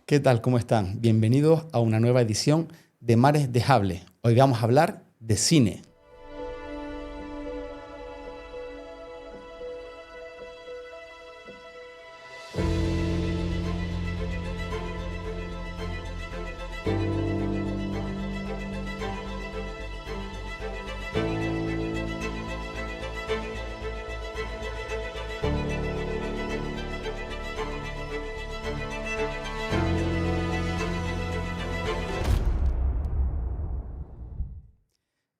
¿Qué tal? ¿Cómo están? Bienvenidos a una nueva edición de Mares de Hable. Hoy vamos a hablar de cine.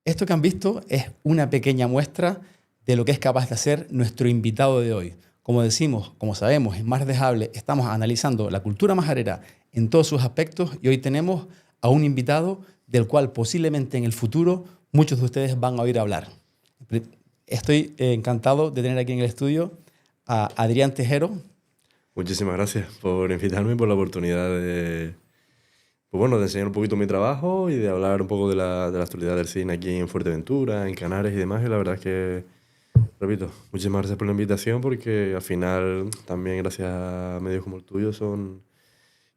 Esto que han visto es una pequeña muestra de lo que es capaz de hacer nuestro invitado de hoy. Como decimos, como sabemos, en Mares de Hable estamos analizando la cultura majarera en todos sus aspectos y hoy tenemos a un invitado del cual posiblemente en el futuro muchos de ustedes van a oír hablar. Estoy encantado de tener aquí en el estudio a Adrián Tejero. Muchísimas gracias por invitarme y por la oportunidad de enseñar un poquito mi trabajo y de hablar un poco de la actualidad del cine aquí en Fuerteventura, en Canarias y demás. Y la verdad es que, repito, muchísimas gracias por la invitación porque al final también gracias a medios como el tuyo son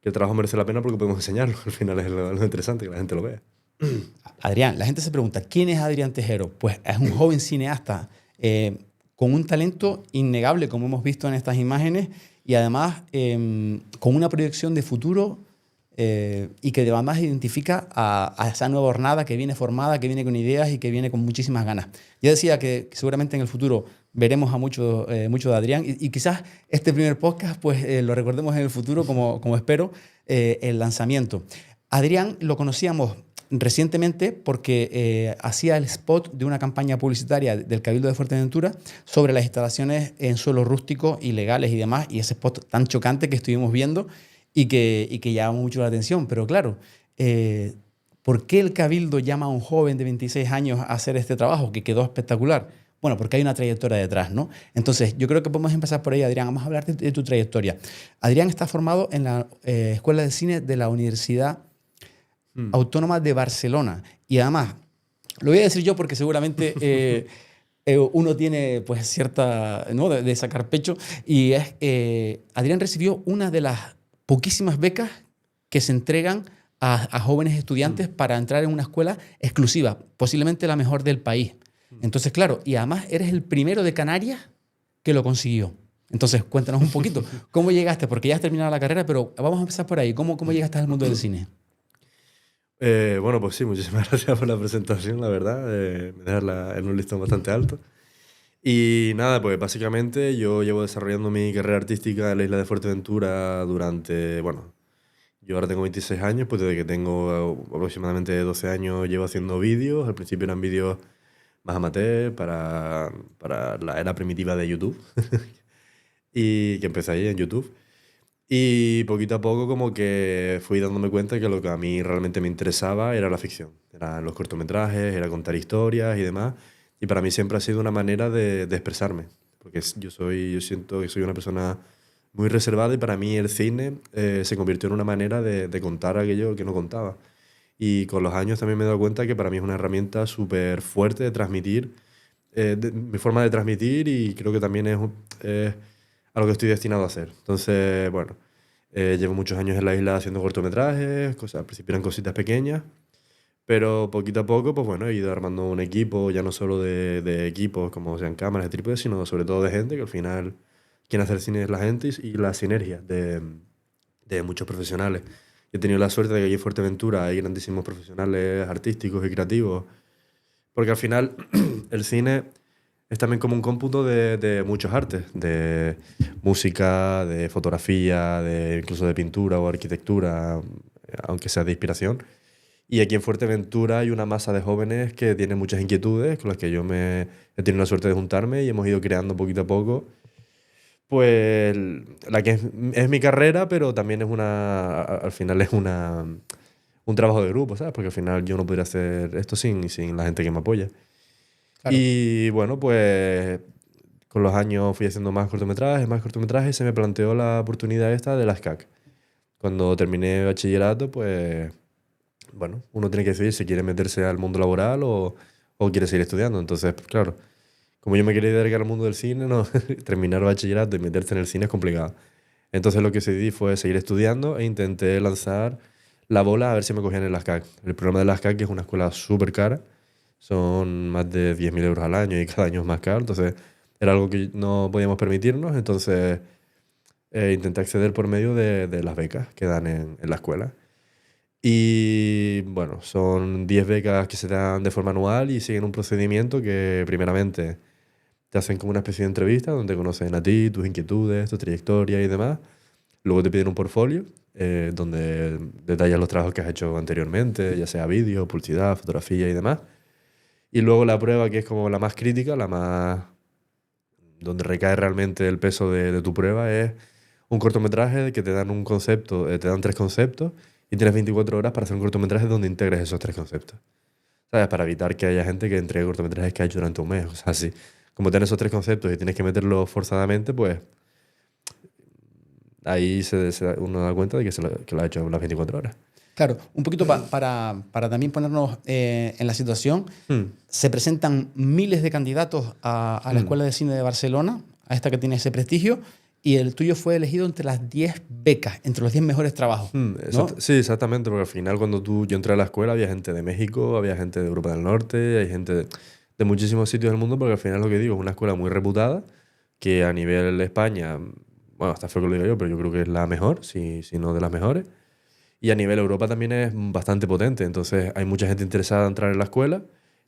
que el trabajo merece la pena porque podemos enseñarlo. Al final es lo interesante, que la gente lo vea. Adrián, la gente se pregunta, ¿quién es Adrián Tejero? Pues es un joven cineasta con un talento innegable, como hemos visto en estas imágenes, y además con una proyección de futuro y que además identifica a esa nueva hornada que viene formada, que viene con ideas y que viene con muchísimas ganas. Ya decía que seguramente en el futuro veremos a mucho de Adrián y quizás este primer podcast pues, lo recordemos en el futuro como espero, el lanzamiento. Adrián lo conocíamos recientemente porque hacía el spot de una campaña publicitaria del Cabildo de Fuerteventura sobre las instalaciones en suelos rústicos, ilegales y demás, y ese spot tan chocante que estuvimos viendo y que llama mucho la atención. Pero claro, ¿por qué el Cabildo llama a un joven de 26 años a hacer este trabajo que quedó espectacular? Bueno, porque hay una trayectoria detrás, ¿no? Entonces, yo creo que podemos empezar por ahí, Adrián. Vamos a hablar de tu trayectoria. Adrián está formado en la Escuela de Cine de la Universidad Autónoma de Barcelona. Y además, lo voy a decir yo porque seguramente uno tiene pues cierta, ¿no? de sacar pecho. Y es, Adrián recibió una de las poquísimas becas que se entregan a jóvenes estudiantes para entrar en una escuela exclusiva, posiblemente la mejor del país. Entonces, claro, y además eres el primero de Canarias que lo consiguió. Entonces, cuéntanos un poquito, ¿cómo llegaste? Porque ya has terminado la carrera, pero vamos a empezar por ahí. ¿Cómo llegaste al mundo del cine? Bueno, pues sí, muchísimas gracias por la presentación, la verdad. Me dejas en un listón bastante alto. Y nada, pues básicamente yo llevo desarrollando mi carrera artística en la isla de Fuerteventura durante, bueno, yo ahora tengo 26 años, pues desde que tengo aproximadamente 12 años llevo haciendo vídeos. Al principio eran vídeos más amateur para la era primitiva de YouTube. Y que empecé ahí en YouTube. Y poquito a poco como que fui dándome cuenta que lo que a mí realmente me interesaba era la ficción. Eran los cortometrajes, era contar historias y demás. Y para mí siempre ha sido una manera de expresarme. Porque yo siento que soy una persona muy reservada y para mí el cine se convirtió en una manera de contar aquello que no contaba. Y con los años también me he dado cuenta que para mí es una herramienta súper fuerte de transmitir, mi forma de transmitir y creo que también es a lo que estoy destinado a hacer. Entonces, bueno, llevo muchos años en la isla haciendo cortometrajes, al principio eran cositas pequeñas, pero poquito a poco, pues bueno, he ido armando un equipo, ya no solo de equipos como sean cámaras, de trípodes, sino sobre todo de gente, que al final quien hace el cine es la gente y la sinergia de muchos profesionales. He tenido la suerte de que aquí en Fuerteventura hay grandísimos profesionales artísticos y creativos, porque al final el cine es también como un cómputo de muchos artes, de música, de fotografía, incluso de pintura o arquitectura, aunque sea de inspiración. Y aquí en Fuerteventura hay una masa de jóvenes que tienen muchas inquietudes, con las que he tenido la suerte de juntarme y hemos ido creando poquito a poco, pues la que es mi carrera, pero también al final es un trabajo de grupo, ¿sabes? Porque al final yo no podría hacer esto sin la gente que me apoya. Claro. Y bueno, pues con los años fui haciendo más cortometrajes, y se me planteó la oportunidad esta de las CAC. Cuando terminé bachillerato, pues bueno, uno tiene que decidir si quiere meterse al mundo laboral o quiere seguir estudiando. Entonces, pues, claro, como yo me quería dedicar al mundo del cine, no, terminar bachillerato y meterse en el cine es complicado. Entonces lo que decidí fue seguir estudiando e intenté lanzar la bola a ver si me cogían en las CAC. El problema de las CAC es que es una escuela súper cara, son más de 10.000 euros al año y cada año es más caro, entonces era algo que no podíamos permitirnos, entonces intenté acceder por medio de las becas que dan en la escuela. Y bueno, son 10 becas que se dan de forma anual y siguen un procedimiento que primeramente te hacen como una especie de entrevista donde conocen a ti, tus inquietudes, tu trayectoria y demás. Luego te piden un portfolio donde detallas los trabajos que has hecho anteriormente, ya sea vídeo, publicidad, fotografía y demás. Y luego la prueba, que es como la más crítica, la más donde recae realmente el peso de tu prueba, es un cortometraje que te dan un concepto, te dan 3 conceptos y tienes 24 horas para hacer un cortometraje donde integres esos 3 conceptos. ¿Sabes? Para evitar que haya gente que entregue cortometrajes que ha hecho durante un mes. O sea, así. Como tienes esos 3 conceptos y tienes que meterlos forzadamente, pues ahí uno da cuenta de que lo ha hecho en las 24 horas. Claro, un poquito para también ponernos en la situación, se presentan miles de candidatos a la Escuela de Cine de Barcelona, a esta que tiene ese prestigio, y el tuyo fue elegido entre las 10 becas, entre los 10 mejores trabajos. ¿No? Sí, exactamente, porque al final cuando yo entré a la escuela había gente de México, había gente de Europa del Norte, hay gente de muchísimos sitios del mundo, porque al final lo que digo es una escuela muy reputada, que a nivel España, bueno, está feo que lo diga yo, pero yo creo que es la mejor, si no de las mejores. Y a nivel Europa también es bastante potente, entonces hay mucha gente interesada en entrar en la escuela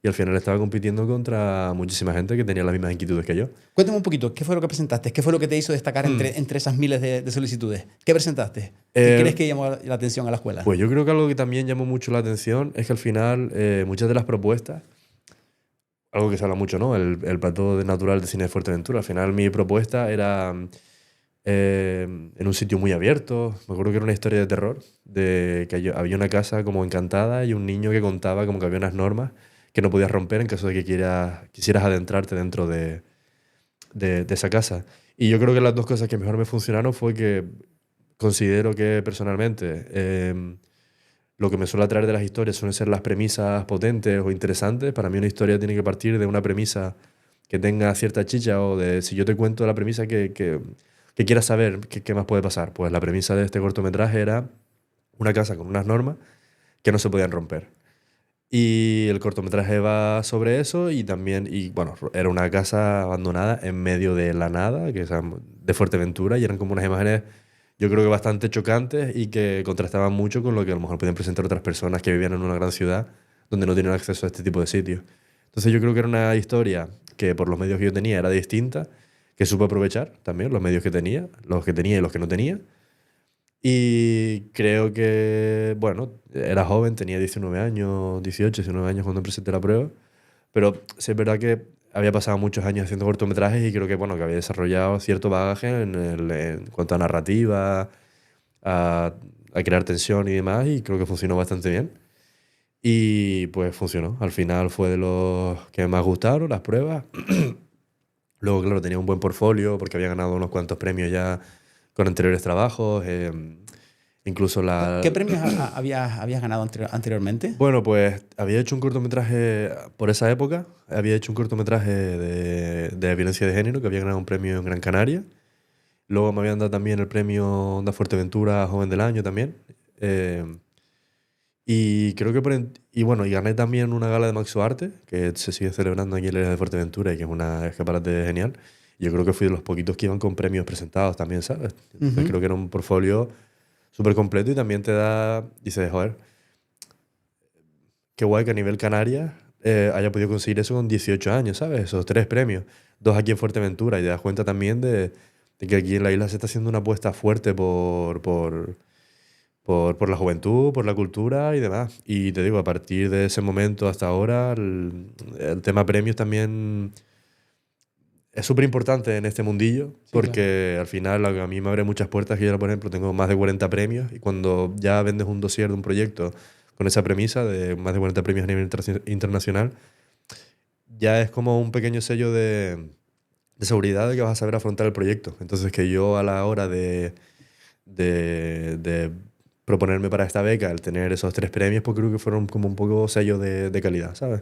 y al final estaba compitiendo contra muchísima gente que tenía las mismas inquietudes que yo. Cuéntame un poquito, ¿qué fue lo que presentaste? ¿Qué fue lo que te hizo destacar entre esas miles de solicitudes? ¿Qué presentaste? ¿Qué crees que llamó la atención a la escuela? Pues yo creo que algo que también llamó mucho la atención es que al final muchas de las propuestas, algo que se habla mucho, ¿no? El plató natural de cine de Fuerteventura. Al final mi propuesta era en un sitio muy abierto. Me acuerdo que era una historia de terror, de que había una casa como encantada y un niño que contaba como que había unas normas que no podías romper en caso de que quisieras adentrarte dentro de esa casa. Y yo creo que las dos cosas que mejor me funcionaron fue que considero que personalmente lo que me suele atraer de las historias suelen ser las premisas potentes o interesantes. Para mí una historia tiene que partir de una premisa que tenga cierta chicha o de si yo te cuento la premisa que quieras saber qué más puede pasar. Pues la premisa de este cortometraje era una casa con unas normas que no se podían romper. Y el cortometraje va sobre eso y también, bueno, era una casa abandonada en medio de la nada, que es de Fuerteventura, y eran como unas imágenes, yo creo que bastante chocantes y que contrastaban mucho con lo que a lo mejor podían presentar otras personas que vivían en una gran ciudad donde no tienen acceso a este tipo de sitios. Entonces yo creo que era una historia que por los medios que yo tenía era distinta, que supe aprovechar también los medios que tenía y los que no tenía. Y creo que, bueno, era joven, tenía 19 años, 18, 19 años cuando presenté la prueba, pero sí es verdad que había pasado muchos años haciendo cortometrajes y creo que, bueno, que había desarrollado cierto bagaje en cuanto a narrativa, a crear tensión y demás, y creo que funcionó bastante bien. Y pues funcionó. Al final fue de los que más gustaron, las pruebas. Luego, claro, tenía un buen portfolio porque había ganado unos cuantos premios ya con anteriores trabajos. Incluso ¿Qué premios habías ganado anteriormente? Bueno, pues había hecho un cortometraje por esa época. Había hecho un cortometraje de violencia de género que había ganado un premio en Gran Canaria. Luego me habían dado también el premio Onda Fuerteventura Joven del Año también. Y creo que y bueno, y gané también una gala de Maxo Arte, que se sigue celebrando aquí en la isla de Fuerteventura y que es una escaparate genial. Yo creo que fui de los poquitos que iban con premios presentados también, ¿sabes? Entonces creo que era un portfolio súper completo y también te da, dices, joder, qué guay que a nivel Canarias haya podido conseguir eso con 18 años, ¿sabes? Esos 3 premios, 2 aquí en Fuerteventura y te das cuenta también de que aquí en la isla se está haciendo una apuesta fuerte por la juventud, por la cultura y demás. Y te digo, a partir de ese momento hasta ahora, el tema premios también es súper importante en este mundillo, sí, porque claro, al final a mí me abre muchas puertas. Que yo, por ejemplo, tengo más de 40 premios y cuando ya vendes un dossier de un proyecto con esa premisa de más de 40 premios a nivel internacional, ya es como un pequeño sello de seguridad de que vas a saber afrontar el proyecto. Entonces que yo a la hora de proponerme para esta beca, el tener esos 3 premios, pues creo que fueron como un poco sello de calidad, ¿sabes?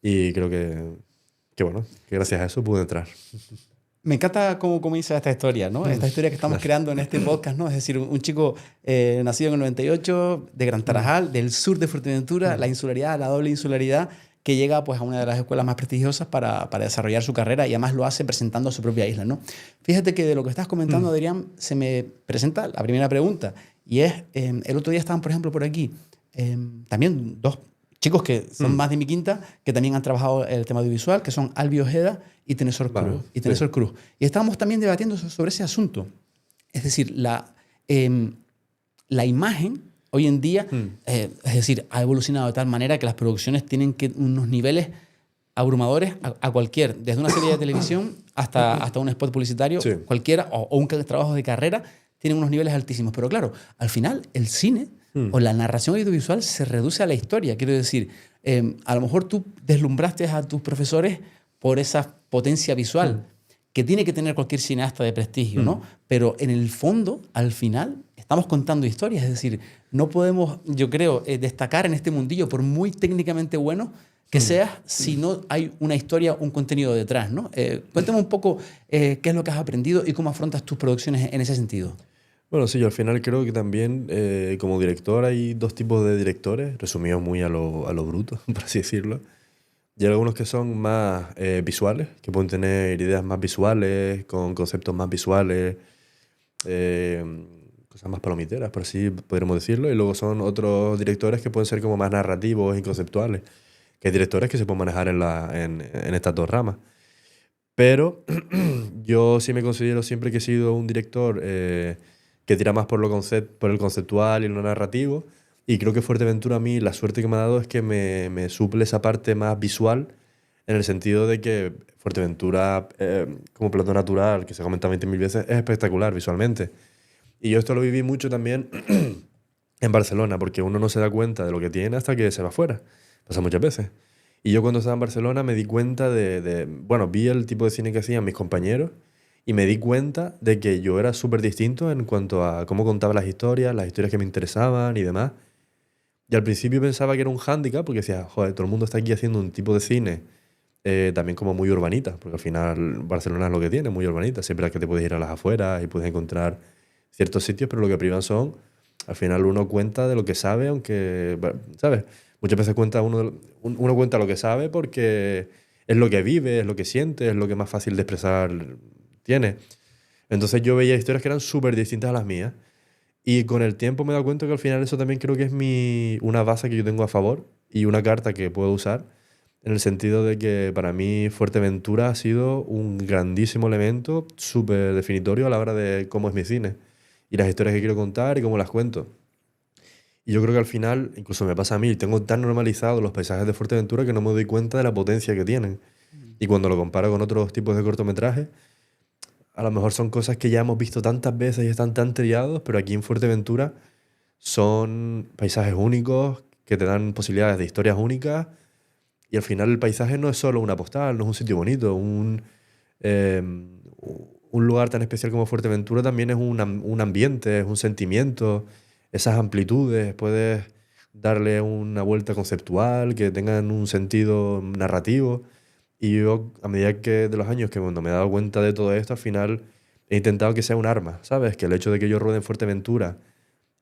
Y creo que bueno, que gracias a eso pude entrar. Me encanta cómo comienza esta historia, ¿no? Esta historia que estamos creando en este podcast, ¿no? Es decir, un chico nacido en el 98, de Gran Tarajal, del sur de Fuerteventura, la insularidad, la doble insularidad, que llega pues, a una de las escuelas más prestigiosas para desarrollar su carrera y además lo hace presentando su propia isla, ¿no? Fíjate que de lo que estás comentando, Adrián, se me presenta la primera pregunta y es, el otro día estaban, por ejemplo, por aquí, también dos chicos que son más de mi quinta, que también han trabajado el tema audiovisual, que son Albi Ojeda y Tenesor Cruz. Y estábamos también debatiendo sobre ese asunto. Es decir, la imagen hoy en día, es decir, ha evolucionado de tal manera que las producciones tienen unos niveles abrumadores a cualquier, desde una serie de televisión hasta un spot publicitario, cualquiera, o un trabajo de carrera, tienen unos niveles altísimos. Pero claro, al final el cine o la narración audiovisual se reduce a la historia. Quiero decir, a lo mejor tú deslumbraste a tus profesores por esa potencia visual que tiene que tener cualquier cineasta de prestigio, ¿no? Pero en el fondo, al final, estamos contando historias. Es decir, no podemos, yo creo, destacar en este mundillo, por muy técnicamente bueno que seas, si no hay una historia, un contenido detrás, ¿no? Cuéntame un poco qué es lo que has aprendido y cómo afrontas tus producciones en ese sentido. Bueno, sí, yo al final creo que también como director hay dos tipos de directores, resumidos muy a lo bruto, por así decirlo. Y hay algunos que son más visuales, que pueden tener ideas más visuales, con conceptos más visuales, cosas más palomiteras, por así podríamos decirlo. Y luego son otros directores que pueden ser como más narrativos y conceptuales, que hay directores que se pueden manejar en estas dos ramas. Pero yo sí me considero siempre que he sido un director que tira más por el conceptual y lo narrativo. Y creo que Fuerteventura a mí la suerte que me ha dado es que me suple esa parte más visual, en el sentido de que Fuerteventura, como plato natural, que se comenta 20.000 veces, es espectacular visualmente. Y yo esto lo viví mucho también en Barcelona, porque uno no se da cuenta de lo que tiene hasta que se va afuera. Pasa muchas veces. Y yo cuando estaba en Barcelona me di cuenta bueno, vi el tipo de cine que hacían mis compañeros y me di cuenta de que yo era súper distinto en cuanto a cómo contaba las historias que me interesaban y demás. Y al principio pensaba que era un hándicap porque decía, joder, todo el mundo está aquí haciendo un tipo de cine también como muy urbanita, porque al final Barcelona es lo que tiene, muy urbanita. Siempre es que te puedes ir a las afueras y puedes encontrar ciertos sitios, pero lo que privan son, al final uno cuenta de lo que sabe, aunque, ¿sabes? Muchas veces uno cuenta lo que sabe porque es lo que vive, es lo que siente, es lo que más fácil de expresar tiene. Entonces yo veía historias que eran súper distintas a las mías. Y con el tiempo me he dado cuenta que al final eso también creo que es una base que yo tengo a favor y una carta que puedo usar, en el sentido de que para mí Fuerteventura ha sido un grandísimo elemento súper definitorio a la hora de cómo es mi cine y las historias que quiero contar y cómo las cuento. Y yo creo que al final, incluso me pasa a mí, tengo tan normalizados los paisajes de Fuerteventura que no me doy cuenta de la potencia que tienen. Y cuando lo comparo con otros tipos de cortometrajes, a lo mejor son cosas que ya hemos visto tantas veces y están tan trillados, pero aquí en Fuerteventura son paisajes únicos que te dan posibilidades de historias únicas. Y al final el paisaje no es solo una postal, no es un sitio bonito. Un lugar tan especial como Fuerteventura también es un ambiente, es un sentimiento, esas amplitudes. Puedes darle una vuelta conceptual, que tengan un sentido narrativo. Y yo, a medida que de los años que cuando me he dado cuenta de todo esto, al final he intentado que sea un arma, ¿sabes? Que el hecho de que yo ruede en Fuerteventura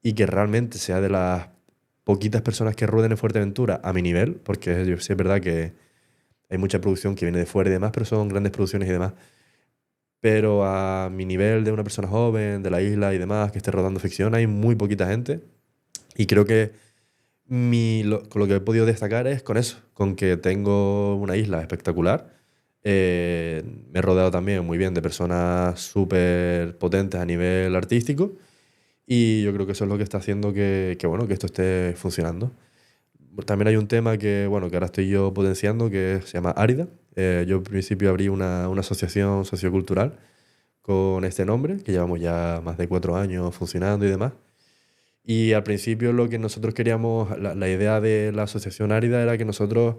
y que realmente sea de las poquitas personas que rueden en Fuerteventura a mi nivel, porque sí es verdad que hay mucha producción que viene de fuera y demás, pero son grandes producciones y demás. Pero a mi nivel de una persona joven, de la isla y demás, que esté rodando ficción, hay muy poquita gente. Y creo que con lo que he podido destacar es con eso, con que tengo una isla espectacular. Me he rodeado también muy bien de personas súper potentes a nivel artístico y yo creo que eso es lo que está haciendo bueno, que esto esté funcionando. También hay un tema que ahora estoy yo potenciando que se llama Árida. Yo al principio abrí una asociación sociocultural con este nombre, que llevamos ya más de 4 años funcionando y demás. Y al principio lo que nosotros queríamos, la idea de la asociación Árida era que nosotros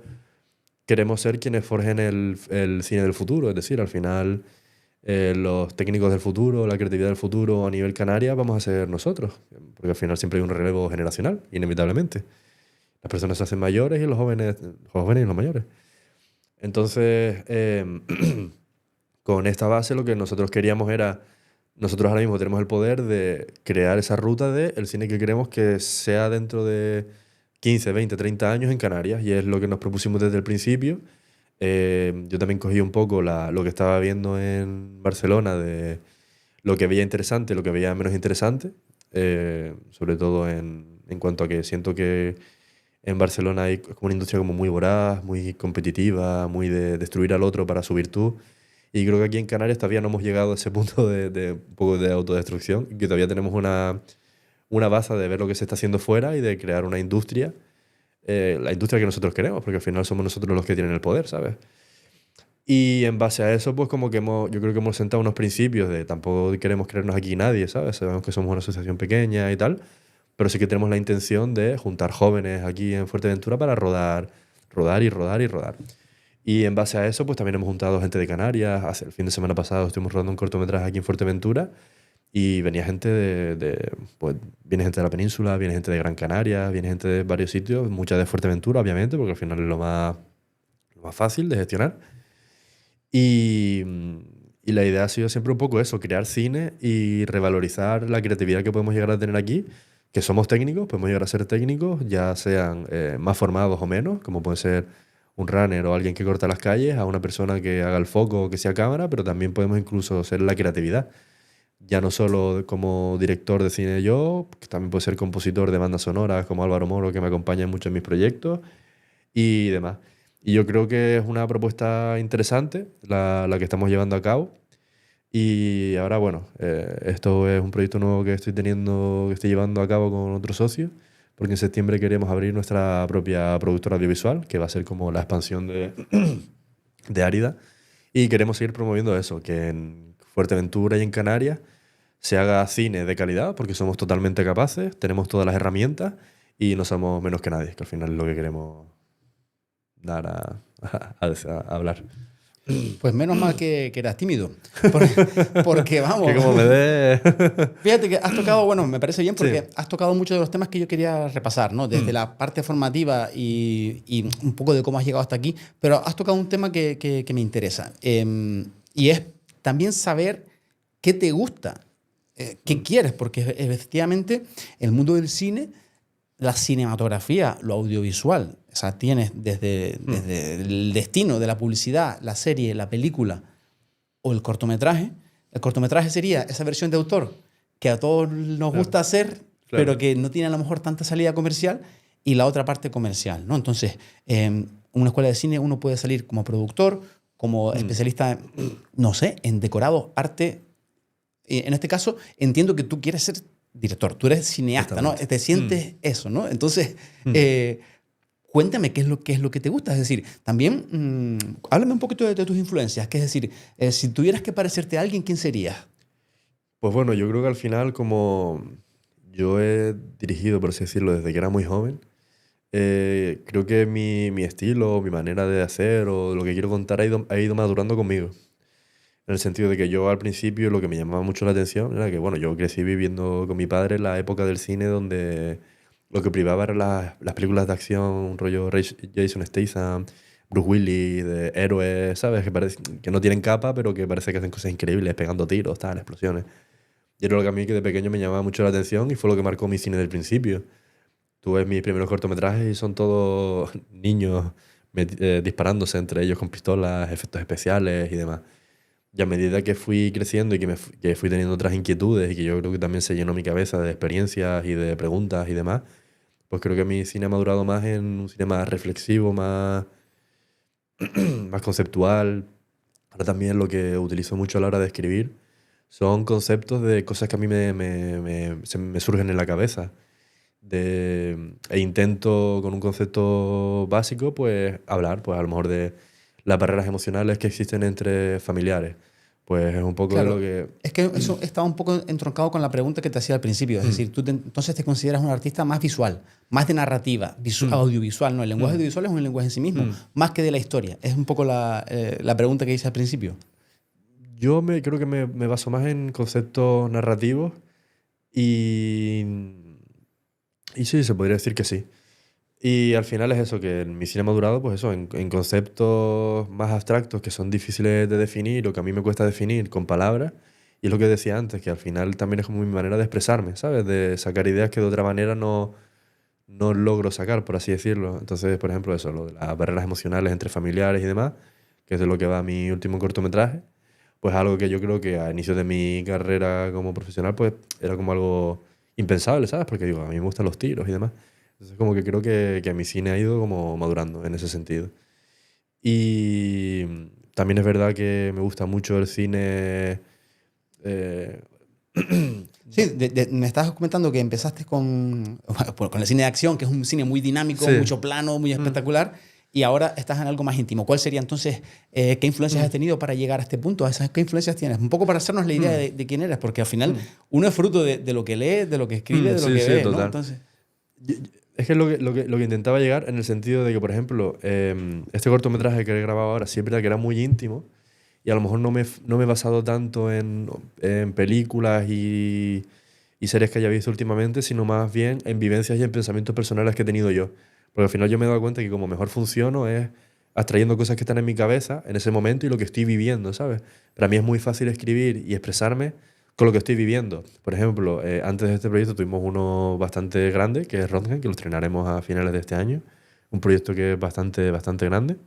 queremos ser quienes forjen el cine del futuro. Es decir, al final los técnicos del futuro, la creatividad del futuro a nivel Canarias vamos a ser nosotros. Porque al final siempre hay un relevo generacional, inevitablemente. Las personas se hacen mayores y los jóvenes y los mayores. Entonces, con esta base lo que nosotros queríamos era, nosotros ahora mismo tenemos el poder de crear esa ruta de el cine que queremos que sea dentro de 15, 20, 30 años en Canarias, y es lo que nos propusimos desde el principio. Yo también cogí un poco lo que estaba viendo en Barcelona, de lo que veía interesante, lo que veía menos interesante, sobre todo en cuanto a que siento que en Barcelona hay como una industria como muy voraz, muy competitiva, muy de destruir al otro para subir tú. Y creo que aquí en Canarias todavía no hemos llegado a ese punto de un poco de autodestrucción, que todavía tenemos una base de ver lo que se está haciendo fuera y de crear una industria, la industria que nosotros queremos, porque al final somos nosotros los que tienen el poder, ¿sabes? Y en base a eso, pues como que yo creo que hemos sentado unos principios de tampoco queremos creernos aquí nadie, ¿sabes? Sabemos que somos una asociación pequeña y tal, pero sí que tenemos la intención de juntar jóvenes aquí en Fuerteventura para rodar, rodar y rodar y rodar. Y en base a eso, pues también hemos juntado gente de Canarias. Hace el fin de semana pasado estuvimos rodando un cortometraje aquí en Fuerteventura y venía gente pues viene gente de la península, viene gente de Gran Canaria, viene gente de varios sitios, mucha de Fuerteventura, obviamente, porque al final es lo más fácil de gestionar. Y, y la idea ha sido siempre un poco eso, crear cine y revalorizar la creatividad que podemos llegar a tener aquí, que somos técnicos, podemos llegar a ser técnicos, ya sean más formados o menos, como puede ser un runner o alguien que corta las calles, a una persona que haga el foco o que sea cámara, pero también podemos incluso ser la creatividad. Ya no solo como director de cine yo, que también puedo ser compositor de bandas sonoras como Álvaro Moro, que me acompaña mucho en mis proyectos y demás. Y yo creo que es una propuesta interesante la que estamos llevando a cabo. Y ahora, bueno, esto es un proyecto nuevo que estoy llevando a cabo con otro socio, porque en septiembre queremos abrir nuestra propia productora audiovisual, que va a ser como la expansión de Árida. Y queremos seguir promoviendo eso, que en Fuerteventura y en Canarias se haga cine de calidad, porque somos totalmente capaces, tenemos todas las herramientas y no somos menos que nadie, que al final es lo que queremos dar a hablar. Pues menos mal que eras tímido. Porque vamos. Que como me dé. Fíjate que has tocado, bueno, me parece bien porque Sí. has tocado muchos de los temas que yo quería repasar, ¿no? Desde la parte formativa y un poco de cómo has llegado hasta aquí, pero has tocado un tema que me interesa. Y es también saber qué te gusta, qué quieres, porque efectivamente el mundo del cine, la cinematografía, lo audiovisual, o sea, tienes desde el destino de la publicidad, la serie, la película o el cortometraje. El cortometraje sería esa versión de autor que a todos nos Claro, gusta hacer, claro. pero que no tiene a lo mejor tanta salida comercial, y la otra parte comercial, ¿no? Entonces, en una escuela de cine uno puede salir como productor, como especialista, no sé, en decorado, arte. En este caso, entiendo que tú quieres ser director, tú eres cineasta, ¿no? Totalmente. Te sientes eso, ¿no? Entonces, Mm. cuéntame qué es lo que te gusta. Es decir, también háblame un poquito de tus influencias. Que es decir, si tuvieras que parecerte a alguien, ¿quién serías? Pues bueno, yo creo que al final, como yo he dirigido, por así decirlo, desde que era muy joven, creo que mi estilo, mi manera de hacer o lo que quiero contar ha ido madurando conmigo. En el sentido de que yo al principio lo que me llamaba mucho la atención era que, bueno, yo crecí viviendo con mi padre la época del cine donde lo que privaba eran las películas de acción, un rollo Jason Statham, Bruce Willis, de héroes, ¿sabes? Que no tienen capa, pero que parece que hacen cosas increíbles, pegando tiros, tal, explosiones. Y era lo que a mí que de pequeño me llamaba mucho la atención y fue lo que marcó mi cine del principio. Tú ves mis primeros cortometrajes y son todos niños disparándose entre ellos con pistolas, efectos especiales y demás. Y a medida que fui creciendo y que fui teniendo otras inquietudes y que yo creo que también se llenó mi cabeza de experiencias y de preguntas y demás, pues creo que mi cine ha madurado más en un cine más reflexivo, más conceptual. Ahora también lo que utilizo mucho a la hora de escribir son conceptos de cosas que a mí me surgen en la cabeza. E intento con un concepto básico pues hablar pues a lo mejor de las barreras emocionales que existen entre familiares. Pues es un poco de lo Claro, que... es que eso está un poco entroncado con la pregunta que te hacía al principio. Es decir, entonces te consideras un artista más visual, más de narrativa, audiovisual. No, el lenguaje audiovisual es un lenguaje en sí mismo, más que de la historia. Es un poco la pregunta que hice al principio. Yo creo que me baso más en conceptos narrativos y... Y sí, se podría decir que sí. Y al final es eso, que en mi cine ha madurado, pues eso, en conceptos más abstractos que son difíciles de definir o que a mí me cuesta definir con palabras. Y es lo que decía antes, que al final también es como mi manera de expresarme, ¿sabes? De sacar ideas que de otra manera no logro sacar, por así decirlo. Entonces, por ejemplo, eso, lo de las barreras emocionales entre familiares y demás, que es de lo que va mi último cortometraje, pues algo que yo creo que a inicio de mi carrera como profesional, pues era como algo impensable, ¿sabes? Porque digo, a mí me gustan los tiros y demás. Entonces, como que creo que mi cine ha ido como madurando en ese sentido. Y también es verdad que me gusta mucho el cine... eh, Sí, me estabas comentando que empezaste bueno, con el cine de acción, que es un cine muy dinámico, sí. mucho plano, muy espectacular, y ahora estás en algo más íntimo. ¿Cuál sería entonces, qué influencias has tenido para llegar a este punto? ¿Qué influencias tienes? Un poco para hacernos la idea de quién eres, porque al final uno es fruto de lo que lee, de lo que escribe, de lo Sí, que sí, ve, ¿no? total. Entonces, Es que es lo que intentaba llegar en el sentido de que, por ejemplo, este cortometraje que he grabado ahora sí es verdad que era muy íntimo y a lo mejor no me he basado tanto en películas y series que haya visto últimamente, sino más bien en vivencias y en pensamientos personales que he tenido yo. Porque al final yo me he dado cuenta que como mejor funciono es abstrayendo cosas que están en mi cabeza en ese momento y lo que estoy viviendo, ¿sabes? Para mí es muy fácil escribir y expresarme con lo que estoy viviendo. Por ejemplo, antes de este proyecto tuvimos uno bastante grande, que es Röntgen, que lo estrenaremos a finales de este año. Un proyecto que es bastante grande.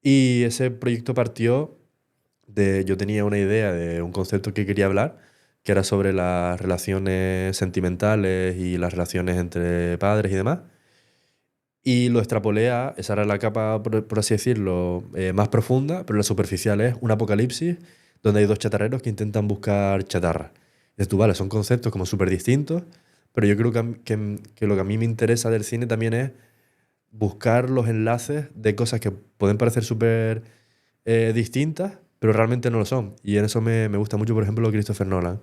Y ese proyecto partió de... Yo tenía una idea de un concepto que quería hablar, que era sobre las relaciones sentimentales y las relaciones entre padres y demás. Y lo extrapolé a, esa era la capa, por así decirlo, más profunda, pero la superficial es un apocalipsis donde hay dos chatarreros que intentan buscar chatarra. Y tú, vale, son conceptos como súper distintos, pero yo creo que lo que a mí me interesa del cine también es buscar los enlaces de cosas que pueden parecer súper distintas, pero realmente no lo son. Y en eso me gusta mucho, por ejemplo, Christopher Nolan.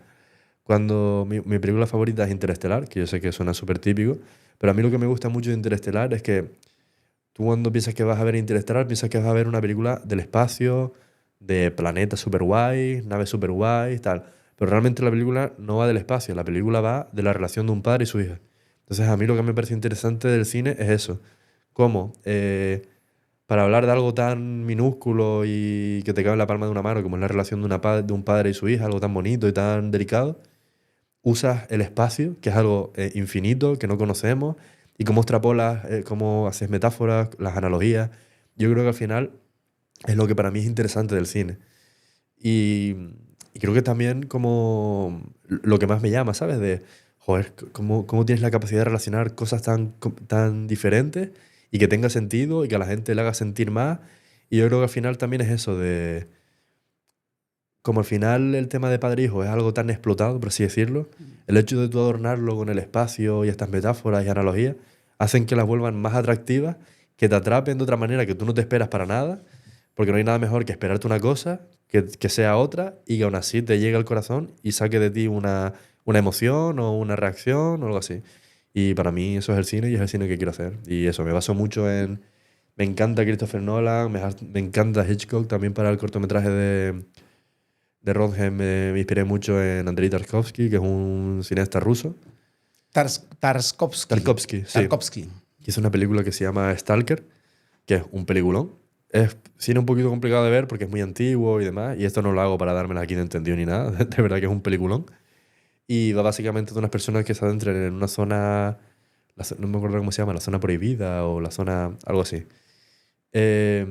Cuando mi película favorita es Interestelar, que yo sé que suena súper típico, pero a mí lo que me gusta mucho de Interestelar es que tú cuando piensas que vas a ver Interestelar, piensas que vas a ver una película del espacio, de planetas super guay, naves super guay, tal. Pero realmente la película no va del espacio, la película va de la relación de un padre y su hija. Entonces a mí lo que me parece interesante del cine es eso. Cómo para hablar de algo tan minúsculo y que te cabe en la palma de una mano, como es la relación de un padre y su hija, algo tan bonito y tan delicado, usas el espacio, que es algo infinito, que no conocemos, y cómo extrapolas, cómo haces metáforas, las analogías. Yo creo que al final es lo que para mí es interesante del cine. Y, y creo que también como lo que más me llama, ¿sabes? De, joder, cómo tienes la capacidad de relacionar cosas tan diferentes y que tenga sentido y que a la gente le haga sentir más. Y yo creo que al final también es eso de como al final el tema de padre e hijo es algo tan explotado, por así decirlo, el hecho de tú adornarlo con el espacio y estas metáforas y analogías hacen que las vuelvan más atractivas, que te atrapen de otra manera que tú no te esperas para nada, porque no hay nada mejor que esperarte una cosa, que sea otra, y que aún así te llegue al corazón y saque de ti una emoción o una reacción o algo así. Y para mí eso es el cine y es el cine que quiero hacer. Y eso, me baso mucho en... Me encanta Christopher Nolan, me encanta Hitchcock también para el cortometraje de Rodgem me inspiré mucho en Andrei Tarkovsky, que es un cineasta ruso. Tarkovsky. Tarkovsky, sí. Tarkovsky. Hizo una película que se llama Stalker, que es un peliculón. Es cine un poquito complicado de ver porque es muy antiguo y demás, y esto no lo hago para dármela aquí de entendido ni nada, de verdad que es un peliculón. Y va básicamente de unas personas que se adentran en una zona, no me acuerdo cómo se llama, la zona prohibida o la zona, algo así. Eh,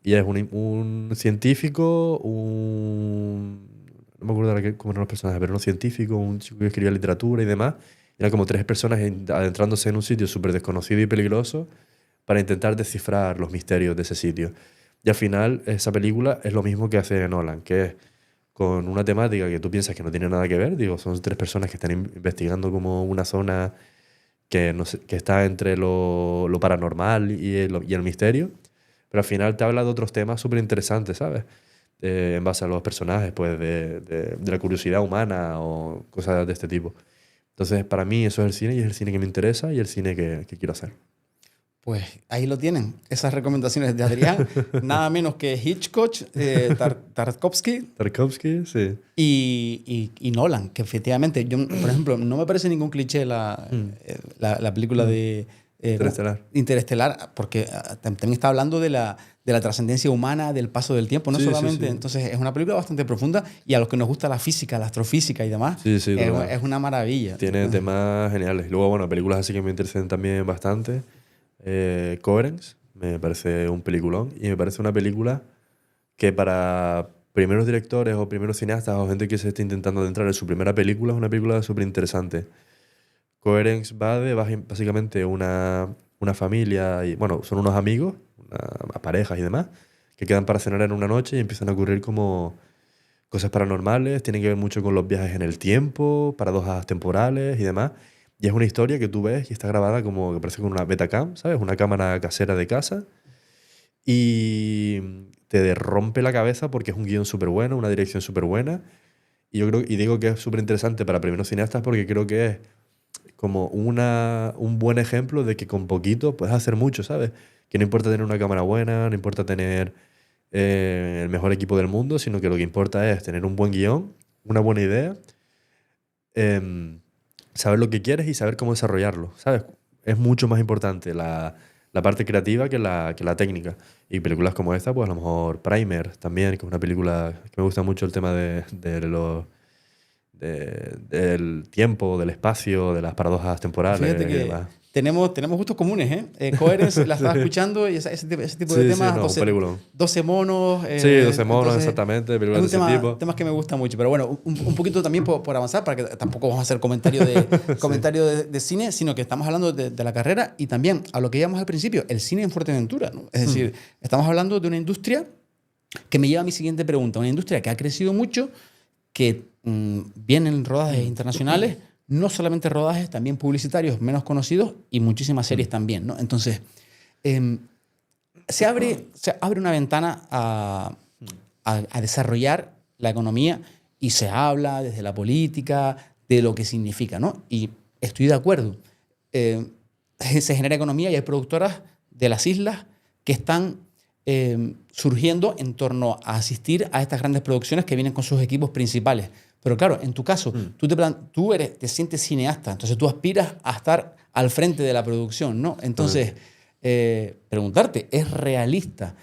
y es un científico, no me acuerdo ahora cómo eran los personajes, pero un científico, un chico que escribía literatura y demás. Eran como tres personas adentrándose en un sitio súper desconocido y peligroso para intentar descifrar los misterios de ese sitio. Y al final, esa película es lo mismo que hace Nolan, que es con una temática que tú piensas que no tiene nada que ver. Digo, son tres personas que están investigando como una zona que, no sé, que está entre lo paranormal y el misterio. Pero al final te habla de otros temas súper interesantes, ¿sabes? En base a los personajes, pues de la curiosidad humana o cosas de este tipo. Entonces, para mí eso es el cine y es el cine que me interesa y el cine que quiero hacer. Pues ahí lo tienen, esas recomendaciones de Adrián, nada menos que Hitchcock, Tarkovsky Tarkovsky, sí. y Nolan, que efectivamente, yo, por ejemplo, no me parece ningún cliché la película de Interestelar, porque también está hablando de la trascendencia humana, del paso del tiempo, no solamente. Sí. Entonces, es una película bastante profunda y a los que nos gusta la física, la astrofísica y demás, es una maravilla. Tiene temas geniales. Luego, bueno, películas así que me interesan también bastante. Coherence, me parece un peliculón y me parece una película que para primeros directores o primeros cineastas o gente que se esté intentando adentrar en su primera película es una película súper interesante. Coherence va de básicamente una familia, y bueno, son unos amigos, parejas y demás, que quedan para cenar en una noche y empiezan a ocurrir como cosas paranormales, tienen que ver mucho con los viajes en el tiempo, paradojas temporales y demás. Y es una historia que tú ves y está grabada como que parece con una Betacam, ¿sabes? Una cámara casera de casa. Y te rompe la cabeza porque es un guión súper bueno, una dirección súper buena. Y yo creo, y digo que es súper interesante para primeros cineastas porque creo que es como un buen ejemplo de que con poquito puedes hacer mucho, ¿sabes? Que no importa tener una cámara buena, no importa tener el mejor equipo del mundo, sino que lo que importa es tener un buen guión, una buena idea, saber lo que quieres y saber cómo desarrollarlo, ¿sabes? Es mucho más importante la parte creativa que la técnica. Y películas como esta, pues a lo mejor Primer también, que es una película que me gusta mucho el tema del tiempo, del espacio, de las paradojas temporales. Fíjate que tenemos gustos comunes, ¿eh? Coherence, la estaba escuchando y ese tipo de temas. Sí, 12 monos. Sí, 12 monos, exactamente. Películas de ese tipo. Temas que me gustan mucho. Pero bueno, un poquito también por avanzar, para que tampoco vamos a hacer comentario de cine, sino que estamos hablando de la carrera y también a lo que íbamos al principio, el cine en Fuerteventura, ¿no? Es decir, estamos hablando de una industria que me lleva a mi siguiente pregunta. Una industria que ha crecido mucho, que vienen rodajes internacionales, no solamente rodajes, también publicitarios menos conocidos y muchísimas series también, ¿no? Entonces, se abre una ventana a desarrollar la economía y se habla desde la política de lo que significa, ¿no? Y estoy de acuerdo. Se genera economía y hay productoras de las islas que están surgiendo en torno a asistir a estas grandes producciones que vienen con sus equipos principales. Pero claro, en tu caso, tú te sientes cineasta, entonces tú aspiras a estar al frente de la producción, ¿no? Entonces, preguntarte, ¿es realista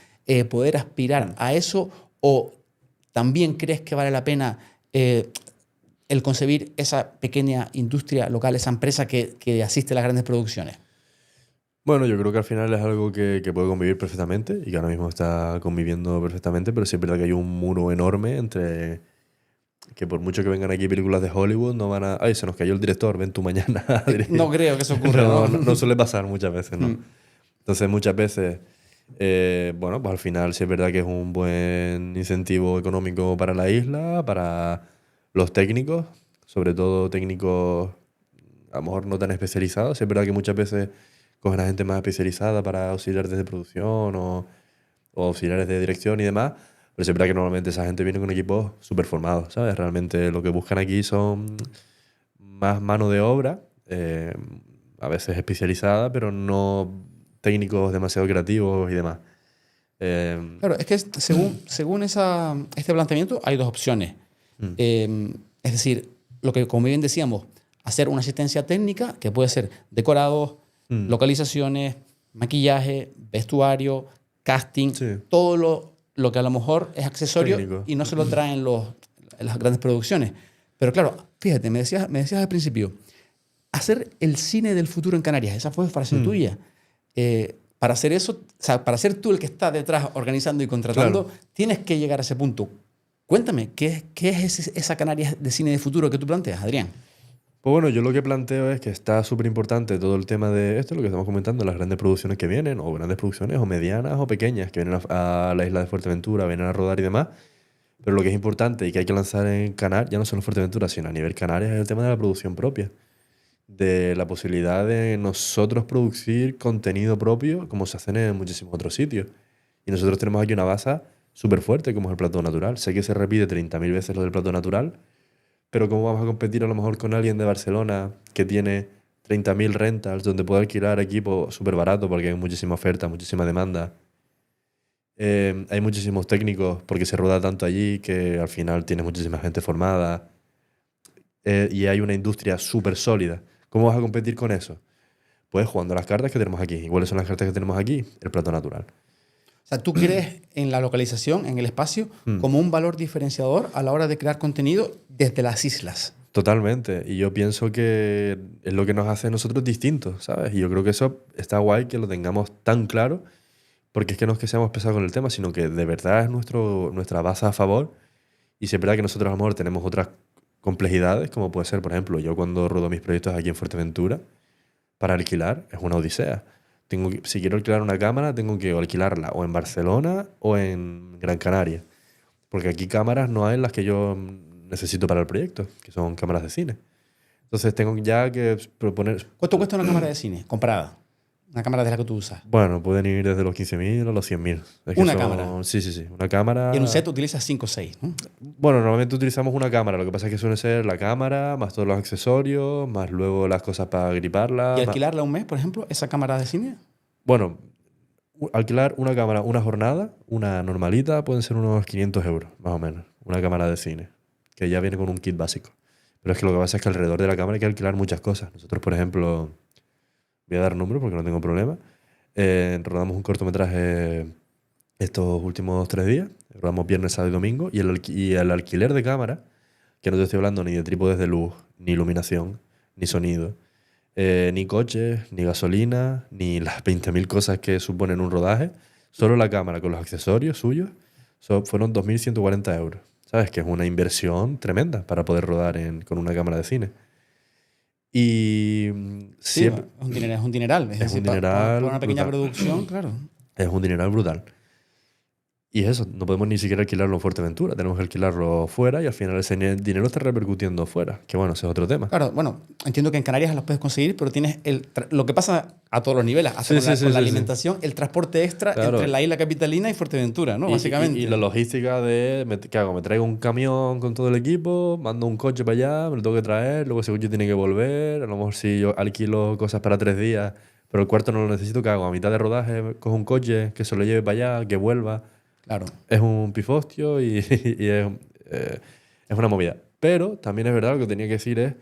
poder aspirar a eso o también crees que vale la pena el concebir esa pequeña industria local, esa empresa que asiste a las grandes producciones? Bueno, yo creo que al final es algo que puede convivir perfectamente y que ahora mismo está conviviendo perfectamente, pero sí es verdad que hay un muro enorme entre que por mucho que vengan aquí películas de Hollywood no van a... ¡Ay, se nos cayó el director! Ven tú mañana. No creo que eso ocurra, ¿no? No suele pasar muchas veces, ¿no? Entonces muchas veces, bueno, pues al final sí es verdad que es un buen incentivo económico para la isla, para los técnicos, sobre todo técnicos a lo mejor no tan especializados. Sí es verdad que muchas veces cogen a gente más especializada para auxiliares de producción o auxiliares de dirección y demás. Pero es verdad que normalmente esa gente viene con equipos súper formados, ¿sabes? Realmente lo que buscan aquí son más mano de obra, a veces especializada, pero no técnicos demasiado creativos y demás. Claro, es que según este planteamiento hay dos opciones. Es decir, lo que como bien decíamos, hacer una asistencia técnica que puede ser decorados, localizaciones, maquillaje, vestuario, casting, todo lo que a lo mejor es accesorio técnico y no se lo traen en las grandes producciones. Pero claro, fíjate, me decías al principio, hacer el cine del futuro en Canarias, esa fue frase tuya. Para hacer eso, o sea, para ser tú el que está detrás organizando y contratando, tienes que llegar a ese punto. Cuéntame, ¿qué es esa Canarias de cine de futuro que tú planteas, Adrián? Pues bueno, yo lo que planteo es que está súper importante todo el tema de esto, lo que estamos comentando, las grandes producciones que vienen, o grandes producciones, o medianas o pequeñas, que vienen a la isla de Fuerteventura, vienen a rodar y demás. Pero lo que es importante y que hay que lanzar en Canarias, ya no solo en Fuerteventura, sino a nivel Canarias, es el tema de la producción propia. De la posibilidad de nosotros producir contenido propio, como se hacen en muchísimos otros sitios. Y nosotros tenemos aquí una base súper fuerte, como es el plato natural. Sé que se repite 30.000 veces lo del plato natural, pero ¿cómo vamos a competir a lo mejor con alguien de Barcelona que tiene 30.000 rentals, donde puede alquilar equipo súper barato porque hay muchísima oferta, muchísima demanda? Hay muchísimos técnicos porque se rueda tanto allí que al final tiene muchísima gente formada. Y hay una industria súper sólida. ¿Cómo vas a competir con eso? pues jugando a las cartas que tenemos aquí. ¿Y cuáles son las cartas que tenemos aquí? El plato natural. O sea, ¿tú crees en la localización, en el espacio, como un valor diferenciador a la hora de crear contenido desde las islas? Totalmente. Y yo pienso que es lo que nos hace a nosotros distintos, ¿sabes? Y yo creo que eso está guay que lo tengamos tan claro, porque es que no es que seamos pesados con el tema, sino que de verdad es nuestra base a favor. Y si es verdad que nosotros a lo mejor tenemos otras complejidades, como puede ser, por ejemplo, yo cuando rodo mis proyectos aquí en Fuerteventura, para alquilar es una odisea. Si quiero alquilar una cámara, tengo que alquilarla o en Barcelona o en Gran Canaria. Porque aquí cámaras no hay las que yo necesito para el proyecto, que son cámaras de cine. Entonces tengo ya que proponer... ¿Cuánto cuesta una cámara de cine comprada? Una cámara de la que tú usas. Bueno, pueden ir desde los 15.000 a los 100.000. ¿Una cámara? Sí, sí, sí. Una cámara... Y en un set utilizas 5 o 6, ¿no? Bueno, normalmente utilizamos una cámara. Lo que pasa es que suele ser la cámara, más todos los accesorios, más luego las cosas para griparla. ¿Y alquilarla un mes, por ejemplo, esa cámara de cine? Bueno, alquilar una cámara una jornada, una normalita, pueden ser unos 500 euros, más o menos. Una cámara de cine, que ya viene con un kit básico. Pero es que lo que pasa es que alrededor de la cámara hay que alquilar muchas cosas. Nosotros, por ejemplo, voy a dar números porque no tengo problema. Rodamos un cortometraje estos últimos 3 días. Rodamos viernes, sábado y domingo. Y el alquiler de cámara, que no te estoy hablando ni de trípodes de luz, ni iluminación, ni sonido, ni coches, ni gasolina, ni las 20.000 cosas que suponen un rodaje. Solo la cámara con los accesorios suyos fueron 2.140 euros. ¿Sabes? Que es una inversión tremenda para poder rodar con una cámara de cine. Y sí, es un dineral. Es decir, un dineral para una pequeña brutal. producción, claro. Es un dineral brutal. Y eso, no podemos ni siquiera alquilarlo en Fuerteventura, tenemos que alquilarlo fuera y al final ese dinero está repercutiendo fuera. Que bueno, ese es otro tema. Claro, bueno, entiendo que en Canarias las puedes conseguir, pero tienes lo que pasa a todos los niveles, hasta con la alimentación, el transporte extra entre la isla capitalina y Fuerteventura, ¿no? Básicamente. Y la logística de, ¿qué hago? Me traigo un camión con todo el equipo, mando un coche para allá, me lo tengo que traer, luego ese coche tiene que volver, a lo mejor si yo alquilo cosas para 3 días, pero el cuarto no lo necesito, ¿qué hago? A mitad de rodaje cojo un coche, que se lo lleve para allá, que vuelva. Claro. Es un pifostio y es una movida. Pero también es verdad, lo que tenía que decir es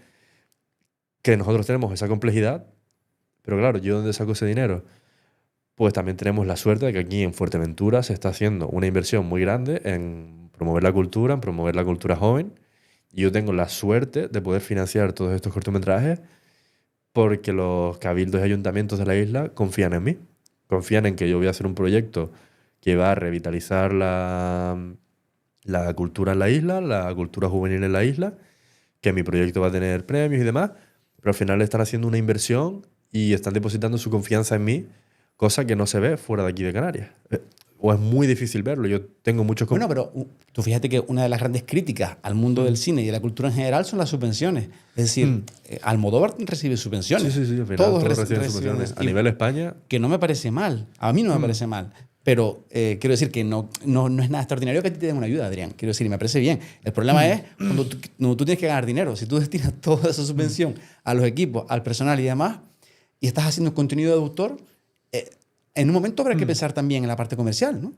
que nosotros tenemos esa complejidad, pero claro, ¿yo dónde saco ese dinero? Pues también tenemos la suerte de que aquí en Fuerteventura se está haciendo una inversión muy grande en promover la cultura, en promover la cultura joven. Y yo tengo la suerte de poder financiar todos estos cortometrajes porque los cabildos y ayuntamientos de la isla confían en mí. Confían en que yo voy a hacer un proyecto que va a revitalizar la cultura en la isla, la cultura juvenil en la isla, que mi proyecto va a tener premios y demás, pero al final están haciendo una inversión y están depositando su confianza en mí, cosa que no se ve fuera de aquí de Canarias. O es muy difícil verlo. Yo tengo muchos... Bueno, pero tú fíjate que una de las grandes críticas al mundo del cine y de la cultura en general son las subvenciones. Es decir, Almodóvar recibe subvenciones. Sí, al final todos reciben subvenciones. A nivel España... Que no me parece mal. A mí no me parece mal. Pero quiero decir que no es nada extraordinario que a ti te den una ayuda, Adrián. Quiero decir, y me parece bien. El problema es cuando tú tienes que ganar dinero. Si tú destinas toda esa subvención a los equipos, al personal y demás, y estás haciendo contenido de autor, en un momento habrá que pensar también en la parte comercial, ¿no?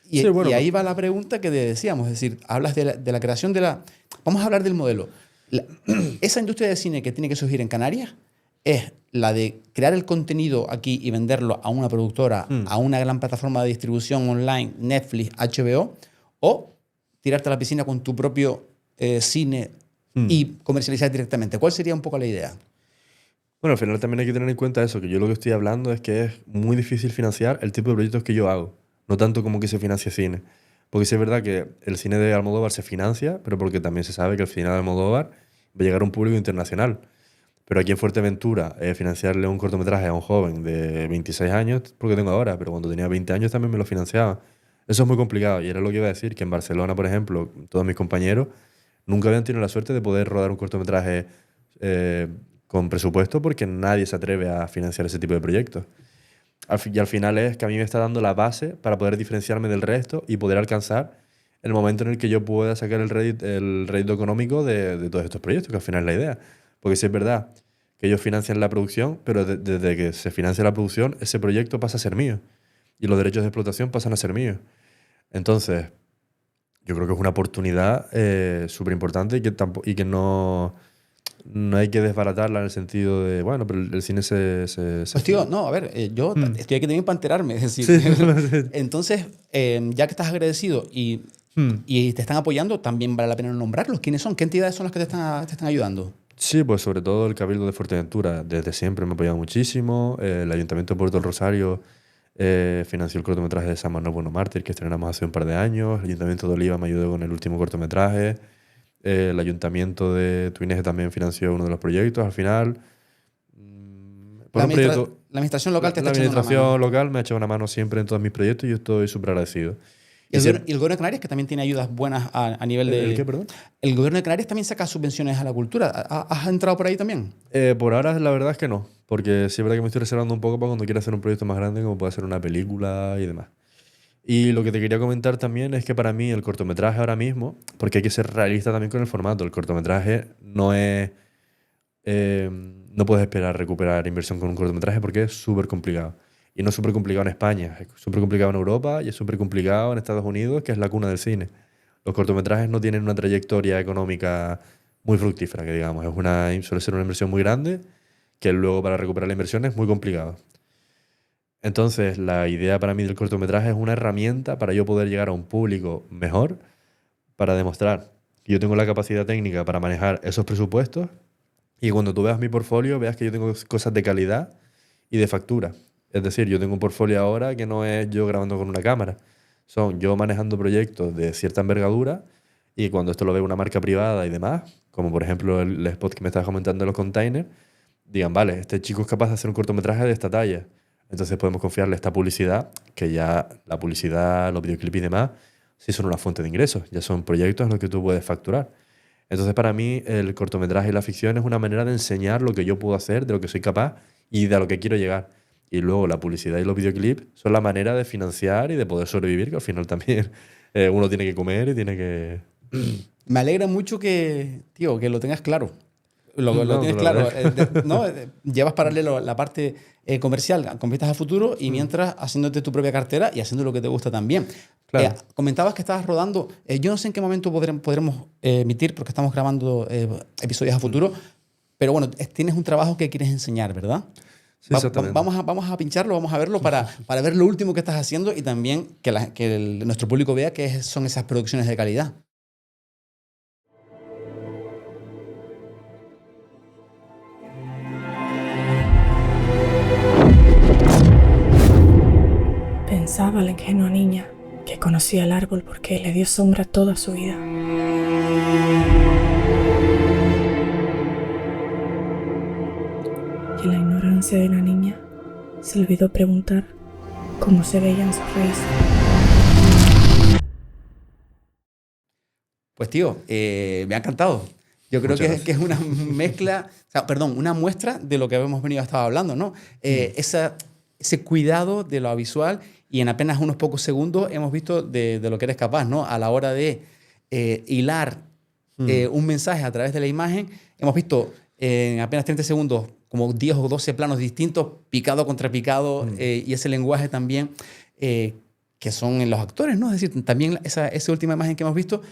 Y, sí, bueno, y ahí va la pregunta que decíamos. Es decir, hablas de la creación de la... Vamos a hablar del modelo. Esa industria de cine que tiene que surgir en Canarias es la de crear el contenido aquí y venderlo a una productora, a una gran plataforma de distribución online, Netflix, HBO, o tirarte a la piscina con tu propio cine y comercializar directamente. ¿Cuál sería un poco la idea? Bueno, al final también hay que tener en cuenta eso, que yo lo que estoy hablando es que es muy difícil financiar el tipo de proyectos que yo hago, no tanto como que se financie cine. Porque sí es verdad que el cine de Almodóvar se financia, pero porque también se sabe que el cine de Almodóvar va a llegar a un público internacional. Pero aquí en Fuerteventura, financiarle un cortometraje a un joven de 26 años, porque tengo ahora, pero cuando tenía 20 años también me lo financiaba. Eso es muy complicado. Y era lo que iba a decir, que en Barcelona, por ejemplo, todos mis compañeros nunca habían tenido la suerte de poder rodar un cortometraje con presupuesto porque nadie se atreve a financiar ese tipo de proyectos. Y al final es que a mí me está dando la base para poder diferenciarme del resto y poder alcanzar el momento en el que yo pueda sacar el rédito económico de todos estos proyectos, que al final es la idea. Porque sí es verdad que ellos financian la producción, pero desde que se financia la producción, ese proyecto pasa a ser mío. Y los derechos de explotación pasan a ser míos. Entonces, yo creo que es una oportunidad súper importante y que no... no hay que desbaratarla en el sentido de, bueno, pero el cine se Pues tío, no, a ver, yo estoy aquí también para enterarme. Es decir, Sí. entonces, ya que estás agradecido y te están apoyando, también vale la pena nombrarlos. ¿Quiénes son? ¿Qué entidades son las que te están ayudando? Sí, pues sobre todo el Cabildo de Fuerteventura, desde siempre me ha apoyado muchísimo. El Ayuntamiento de Puerto del Rosario financió el cortometraje de San Manuel Bueno Mártir, que estrenamos hace un par de años. El Ayuntamiento de Oliva me ayudó con el último cortometraje. El Ayuntamiento de Tuineje también financió uno de los proyectos al final. Por un proyecto, La administración local te la está echando una administración mano. local me ha echado una mano siempre en todos mis proyectos y yo estoy súper agradecido. Y Y siempre, el gobierno de Canarias, que también tiene ayudas buenas a nivel ¿el qué, de... perdón? El gobierno de Canarias también saca subvenciones a la cultura. ¿Has entrado por ahí también? Por ahora la verdad es que no, porque sí es verdad que me estoy reservando un poco para cuando quiera hacer un proyecto más grande, como puede ser una película y demás. Y lo que te quería comentar también es que para mí el cortometraje ahora mismo, porque hay que ser realista también con el formato, el cortometraje no es... no puedes esperar recuperar inversión con un cortometraje porque es súper complicado. Y no es súper complicado en España, es súper complicado en Europa y es súper complicado en Estados Unidos, que es la cuna del cine. Los cortometrajes no tienen una trayectoria económica muy fructífera, que digamos. Suele ser una inversión muy grande, que luego para recuperar la inversión es muy complicado. Entonces, la idea para mí del cortometraje es una herramienta para yo poder llegar a un público mejor, para demostrar que yo tengo la capacidad técnica para manejar esos presupuestos y cuando tú veas mi portfolio, veas que yo tengo cosas de calidad y de factura. Es decir, yo tengo un portfolio ahora que no es yo grabando con una cámara. Son yo manejando proyectos de cierta envergadura y cuando esto lo ve una marca privada y demás, como por ejemplo el spot que me estabas comentando de los containers, digan, vale, este chico es capaz de hacer un cortometraje de esta talla. Entonces podemos confiarle esta publicidad, que ya la publicidad, los videoclips y demás, sí son una fuente de ingresos, ya son proyectos en los que tú puedes facturar. Entonces, para mí, el cortometraje y la ficción es una manera de enseñar lo que yo puedo hacer, de lo que soy capaz y de a lo que quiero llegar. Y luego la publicidad y los videoclips son la manera de financiar y de poder sobrevivir, que al final también uno tiene que comer y tiene que... Me alegra mucho que, tío, que lo tengas claro. Lo No, te tienes lo claro. agradezco. ¿No? Llevas paralelo la parte comercial con vistas a futuro y mientras haciéndote tu propia cartera y haciendo lo que te gusta también. Claro. Comentabas que estabas rodando. Yo no sé en qué momento podremos emitir, porque estamos grabando episodios a futuro, pero bueno, tienes un trabajo que quieres enseñar, ¿verdad? Sí, exactamente. Vamos a pincharlo, vamos a verlo para ver lo último que estás haciendo y también que nuestro público vea que son esas producciones de calidad. Pensaba la ingenua niña que conocía el árbol porque le dio sombra toda su vida. Y en la ignorancia de la niña se olvidó preguntar cómo se veían sus raíces. Pues tío, me ha encantado. Yo creo que es una mezcla, o sea, perdón, una muestra de lo que hemos venido a estar hablando, ¿no? Ese cuidado de lo visual y en apenas unos pocos segundos hemos visto de lo que eres capaz, ¿no? A la hora de hilar un mensaje a través de la imagen, hemos visto en apenas 30 segundos como 10 o 12 planos distintos, picado contra picado, y ese lenguaje también que son en los actores, ¿no? Es decir, también esa última imagen que hemos visto,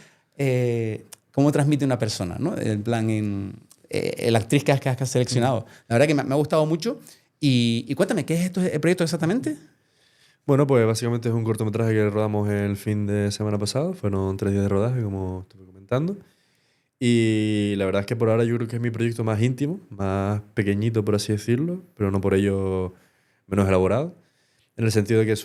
cómo transmite una persona, ¿no? En plan, la actriz que has seleccionado. La verdad que me ha gustado mucho. Y cuéntame, ¿qué es el proyecto exactamente? Bueno, pues básicamente es un cortometraje que rodamos el fin de semana pasado. Fueron 3 días de rodaje, como estuve comentando. Y la verdad es que por ahora yo creo que es mi proyecto más íntimo, más pequeñito, por así decirlo, pero no por ello menos elaborado. En el sentido de que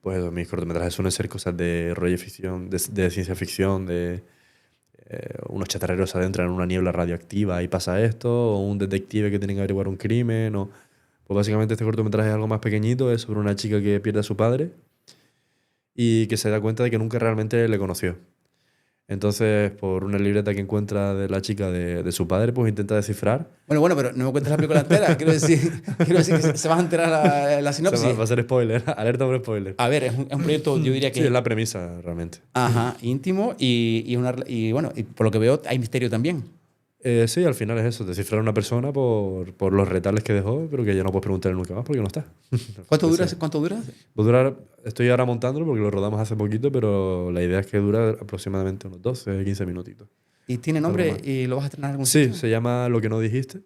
pues mis cortometrajes suelen ser cosas de rollo ficción, de ciencia ficción, de unos chatarreros adentran en una niebla radioactiva y pasa esto, o un detective que tiene que averiguar un crimen, o... Pues básicamente este cortometraje es algo más pequeñito, es sobre una chica que pierde a su padre y que se da cuenta de que nunca realmente le conoció. Entonces, por una libreta que encuentra de la chica de su padre, pues intenta descifrar. Bueno, pero no me cuentes la película entera. Quiero decir que se va a enterar la sinopsis. Va a ser spoiler, alerta por spoiler. A ver, es un proyecto, yo diría que... Sí, es la premisa, realmente. Ajá, íntimo y bueno, y por lo que veo hay misterio también. Sí, al final es eso, descifrar a una persona por los retales que dejó, pero que ya no puedes preguntarle nunca más porque no está. ¿Cuánto dura? ¿Cuánto dura? Va a durar, estoy ahora montándolo porque lo rodamos hace poquito, pero la idea es que dura aproximadamente unos 12, 15 minutitos. ¿Y tiene nombre Algo más. y lo vas a estrenar en algún Sí, sitio? se llama Lo que no dijiste.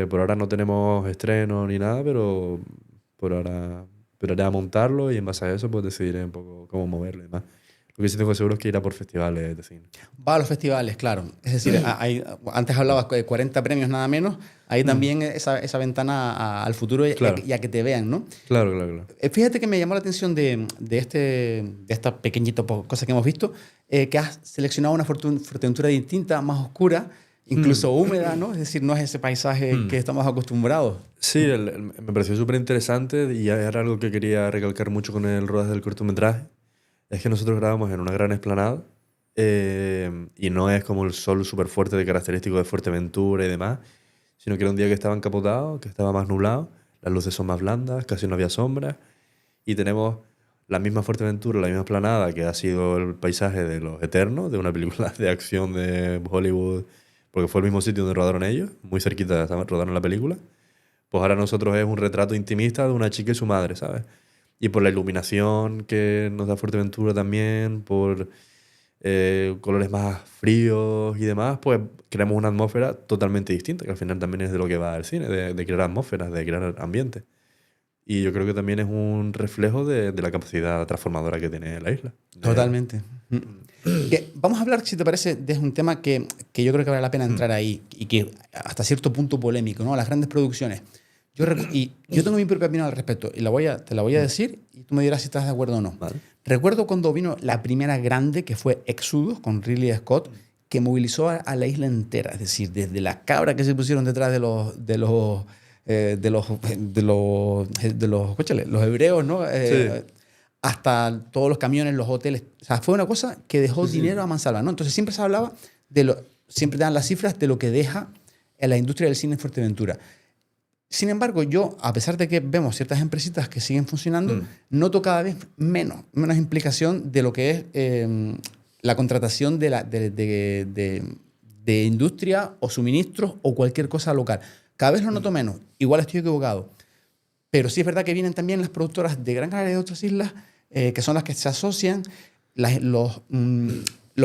Por ahora no tenemos estreno ni nada, pero por ahora esperaré a montarlo y en base a eso pues decidiré un poco cómo moverlo y demás. Lo que sí tengo seguro es que irá por festivales de cine. Va a los festivales, claro. Es decir, antes hablabas de 40 premios nada menos. Hay también esa ventana al futuro Claro. y a que te vean, ¿no? Claro, claro, claro. Fíjate que me llamó la atención de esta pequeñita cosa que hemos visto, que has seleccionado una Fuerteventura distinta, más oscura, incluso húmeda, ¿no? Es decir, no es ese paisaje que estamos acostumbrados. Sí, me pareció súper interesante y era algo que quería recalcar mucho con el rodaje del cortometraje. Es que nosotros grabamos en una gran explanada y no es como el sol súper fuerte de característico de Fuerteventura y demás, sino que era un día que estaba encapotado, que estaba más nublado, las luces son más blandas, casi no había sombras y tenemos la misma Fuerteventura, la misma explanada que ha sido el paisaje de Los Eternos, de una película de acción de Hollywood, porque fue el mismo sitio donde rodaron ellos, muy cerquita rodaron la película. Pues ahora nosotros es un retrato intimista de una chica y su madre, ¿sabes? Y por la iluminación que nos da Fuerteventura también, por colores más fríos y demás, pues creamos una atmósfera totalmente distinta, que al final también es de lo que va el cine, de crear atmósferas, de crear ambientes. Y yo creo que también es un reflejo de la capacidad transformadora que tiene la isla. Totalmente. Vamos a hablar, si te parece, de un tema que yo creo que vale la pena entrar ahí y que hasta cierto punto polémico, ¿no? Las grandes producciones. Yo tengo mi propia opinión al respecto y te la voy a decir y tú me dirás si estás de acuerdo o no. Vale. Recuerdo cuando vino la primera grande, que fue Exodus, con Ridley Scott, que movilizó a la isla entera. Es decir, desde las cabras que se pusieron detrás de los escúchale, los hebreos, ¿no? Sí. Hasta todos los camiones, los hoteles. O sea, fue una cosa que dejó dinero a mansalva, ¿no? Entonces siempre se hablaba siempre dan las cifras de lo que deja en la industria del cine en Fuerteventura. Sin embargo, yo, a pesar de que vemos ciertas empresitas que siguen funcionando, noto cada vez menos implicación de lo que es la contratación de industria o suministros o cualquier cosa local. Cada vez lo noto menos. Igual estoy equivocado. Pero sí es verdad que vienen también las productoras de Gran Canaria y de otras islas, que son las que se asocian. Los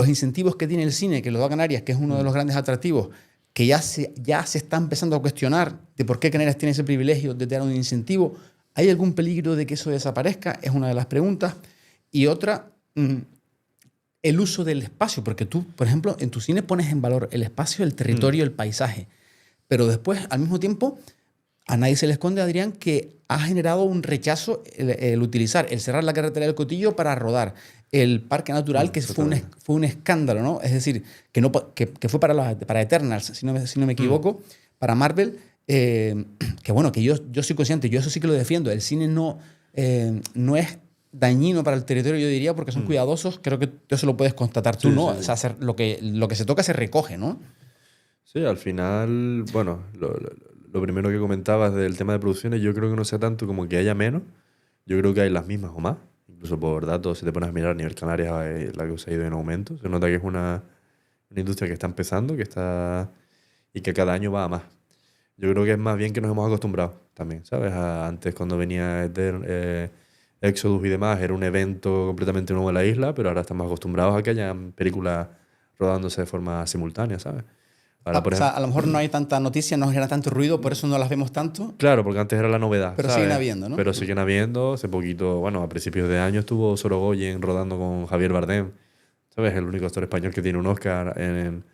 incentivos que tiene el cine, que los da Canarias, que es uno de los grandes atractivos, que ya se está empezando a cuestionar de por qué Canarias tiene ese privilegio de tener un incentivo. ¿Hay algún peligro de que eso desaparezca? Es una de las preguntas. Y otra, el uso del espacio, porque tú, por ejemplo, en tu cine pones en valor el espacio, el territorio, el paisaje. Pero después, al mismo tiempo, a nadie se le esconde, Adrián, que ha generado un rechazo el utilizar, el cerrar la carretera del Cotillo para rodar, el parque natural, que fue un escándalo, ¿no? Es decir, que fue para Eternals, si no me equivoco, para Marvel, que bueno, que yo soy consciente, yo eso sí que lo defiendo. El cine no es dañino para el territorio, yo diría, porque son cuidadosos. Creo que eso lo puedes constatar tú, Sí, ¿no? sí. O sea, lo que se toca se recoge, ¿no? Sí, al final, bueno, lo primero que comentabas del tema de producciones, yo creo que no sea tanto como que haya menos, yo creo que hay las mismas o más, incluso por datos, si te pones a mirar a nivel Canarias, la que se ha ido en aumento, se nota que es una industria que está empezando, y que cada año va a más. Yo creo que es más bien que nos hemos acostumbrado también, ¿sabes? Antes cuando venía Exodus y demás, era un evento completamente nuevo en la isla, pero ahora estamos acostumbrados a que haya películas rodándose de forma simultánea, ¿sabes? Ahora, por O sea, ejemplo, a lo mejor no hay tanta noticia, no genera tanto ruido, por eso no las vemos tanto. claro, porque antes era la novedad. Pero ¿sabes? siguen habiendo, ¿no? Pero siguen habiendo. Hace poquito, bueno, a principios de año estuvo Sorogoyen rodando con Javier Bardem. ¿Sabes? El único actor español que tiene un Oscar en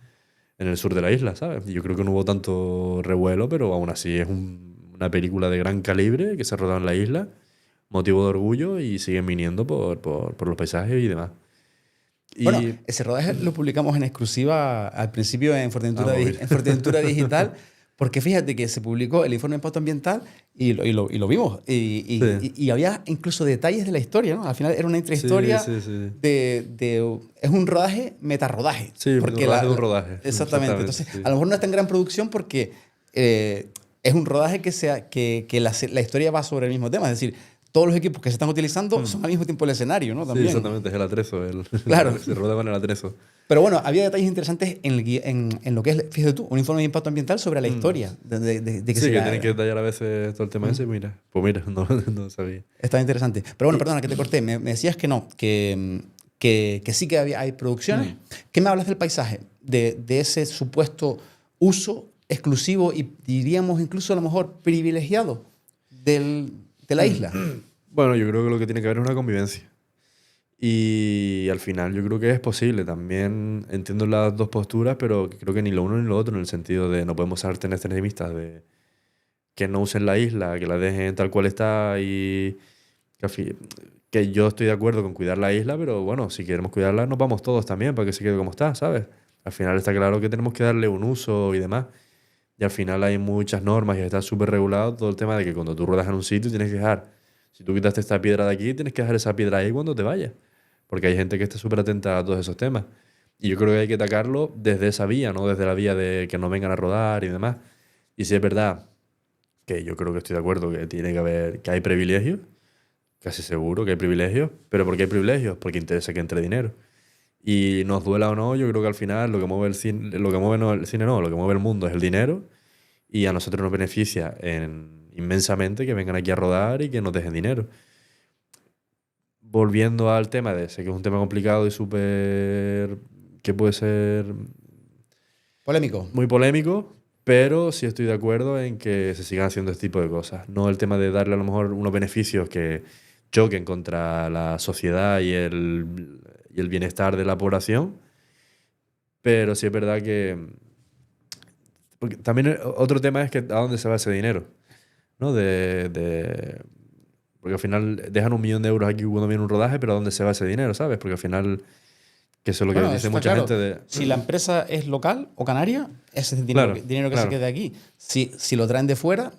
el sur de la isla, ¿sabes? Y yo creo que no hubo tanto revuelo, pero aún así es una película de gran calibre que se ha rodado en la isla, motivo de orgullo y siguen viniendo por los paisajes y demás. Bueno, ese rodaje lo publicamos en exclusiva al principio en Fuerteventura Digital, porque fíjate que se publicó el informe de impacto ambiental y lo vimos. Y había incluso detalles de la historia, ¿no? Al final era una intrahistoria Sí. es un rodaje, metarrodaje. Sí, porque rodaje de un rodaje. Exactamente. Entonces, sí. a lo mejor no es tan gran producción porque es un rodaje que la historia va sobre el mismo tema. Es decir, todos los equipos que se están utilizando son al mismo tiempo el escenario, ¿no? También. Sí, exactamente, es el atrezo. Claro. Se roda con el atrezo. Pero bueno, había detalles interesantes en lo que es, fíjate tú, un informe de impacto ambiental sobre la historia. De que Sí, que tienen que detallar a veces todo el tema ese. Pues mira, no sabía. Está interesante. Pero bueno, perdona que te corté. Me decías que no, que sí que hay producciones. ¿Qué me hablas del paisaje? de ese supuesto uso exclusivo y diríamos incluso a lo mejor privilegiado de la isla? Bueno, yo creo que lo que tiene que haber es una convivencia. Y al final yo creo que es posible. También entiendo las dos posturas, pero creo que ni lo uno ni lo otro, en el sentido de no podemos ser tan extremistas de que no usen la isla, que la dejen tal cual está y que yo estoy de acuerdo con cuidar la isla, pero bueno, si queremos cuidarla nos vamos todos también para que se quede como está, ¿sabes? Al final está claro que tenemos que darle un uso y demás. Y al final hay muchas normas y está súper regulado todo el tema de que cuando tú ruedas en un sitio tienes que dejar, si tú quitaste esta piedra de aquí, tienes que dejar esa piedra ahí cuando te vayas. Porque hay gente que está súper atenta a todos esos temas. Y yo creo que hay que atacarlo desde esa vía, no desde la vía de que no vengan a rodar y demás. Y si es verdad que yo creo que estoy de acuerdo que tiene que haber, que hay privilegios, casi seguro que hay privilegios, pero ¿por qué hay privilegios? Porque interesa que entre dinero. Y nos duela o no, yo creo que al final lo que mueve el cine, lo que mueve no, el cine no, lo que mueve el mundo es el dinero y a nosotros nos beneficia inmensamente que vengan aquí a rodar y que nos dejen dinero. Volviendo al tema de, sé que es un tema complicado y súper, que puede ser Polémico. muy polémico, pero sí estoy de acuerdo en que se sigan haciendo este tipo de cosas. No el tema de darle a lo mejor unos beneficios que choquen contra la sociedad y el bienestar de la población, pero sí es verdad que... Porque también otro tema es que a dónde se va ese dinero, ¿no? Porque al final dejan 1.000.000 de euros aquí cuando viene un rodaje, pero ¿a dónde se va ese dinero, sabes? Porque al final, que eso es lo que Bueno, dice eso mucha está claro. gente de... Si la empresa es local o canaria, ese es el dinero, Claro, dinero que claro. se quede aquí. Si lo traen de fuera,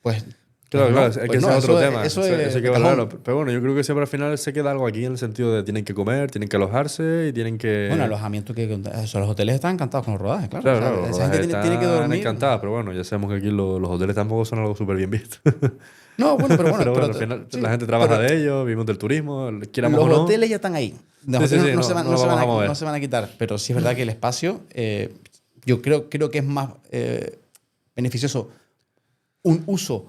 pues... Claro, pues claro, no, es que pues ese no, es otro eso tema. eso Eso es hay que de cajón. valorarlo. Pero bueno, yo creo que siempre al final se queda algo aquí en el sentido de tienen que comer, tienen que alojarse y tienen que... Bueno, alojamiento eso, los hoteles están encantados con los rodajes, claro. Claro, O sea, claro, los esa gente rodajes tiene que están dormir. encantados, pero bueno, ya sabemos que aquí los hoteles tampoco son algo súper bien visto. No, bueno, pero bueno. Pero bueno, al final sí, la gente trabaja pero de ello, vivimos del turismo, quieramos los o no. hoteles ya están ahí. Los Sí, sí, hoteles sí, no se no van, lo vamos a mover. no se van a quitar. Pero sí es verdad que el espacio, yo creo que es más beneficioso un uso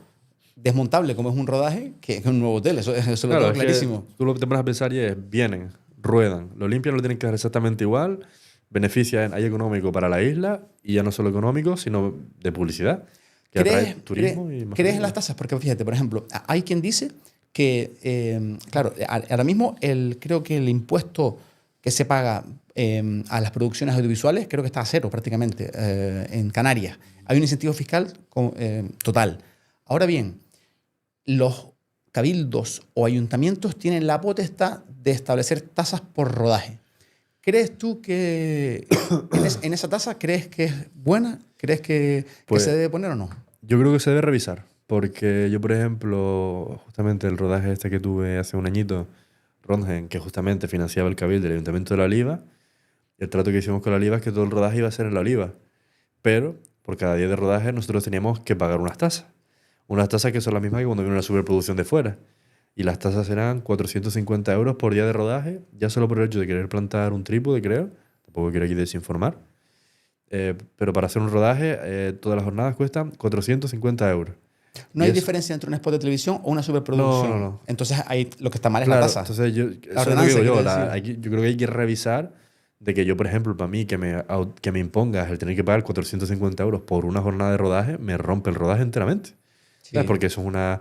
desmontable como es un rodaje que un nuevo hotel. Eso lo Claro, tengo es que clarísimo. tú lo que te pones a pensar y es, vienen, ruedan, lo limpian, lo tienen que dar exactamente igual, beneficia hay económico para la isla y ya no solo económico, sino de publicidad, que atrae turismo y más. ¿Crees en las tasas? Porque fíjate, por ejemplo, hay quien dice que, claro, ahora mismo creo que el impuesto que se paga a las producciones audiovisuales creo que está a cero prácticamente en Canarias. Hay un incentivo fiscal total. Ahora bien, los cabildos o ayuntamientos tienen la potestad de establecer tasas por rodaje. ¿Crees tú que en esa tasa crees que es buena? ¿Crees que Pues, se debe poner o no? Yo creo que se debe revisar, porque yo, por ejemplo, justamente el rodaje este que tuve hace un añito, Rongen, que justamente financiaba el Cabildo del Ayuntamiento de La Oliva, el trato que hicimos con La Oliva es que todo el rodaje iba a ser en La Oliva, pero por cada día de rodaje nosotros teníamos que pagar unas tasas. Unas tasas que son las mismas que cuando viene una superproducción de fuera. Y las tasas eran 450 euros por día de rodaje, ya solo por el hecho de querer plantar un trípode, creo. Tampoco quiero aquí desinformar. Pero para hacer un rodaje, todas las jornadas cuestan 450 euros. No hay diferencia entre un spot de televisión o una superproducción. No. Entonces, lo que está mal es Claro, la tasa. entonces yo, La eso es lo que digo yo, ordenanza, yo creo que hay que revisar de que yo, por ejemplo, para mí, que me impongas el tener que pagar 450 euros por una jornada de rodaje, me rompe el rodaje enteramente. Sí. ¿Sabes? Porque eso es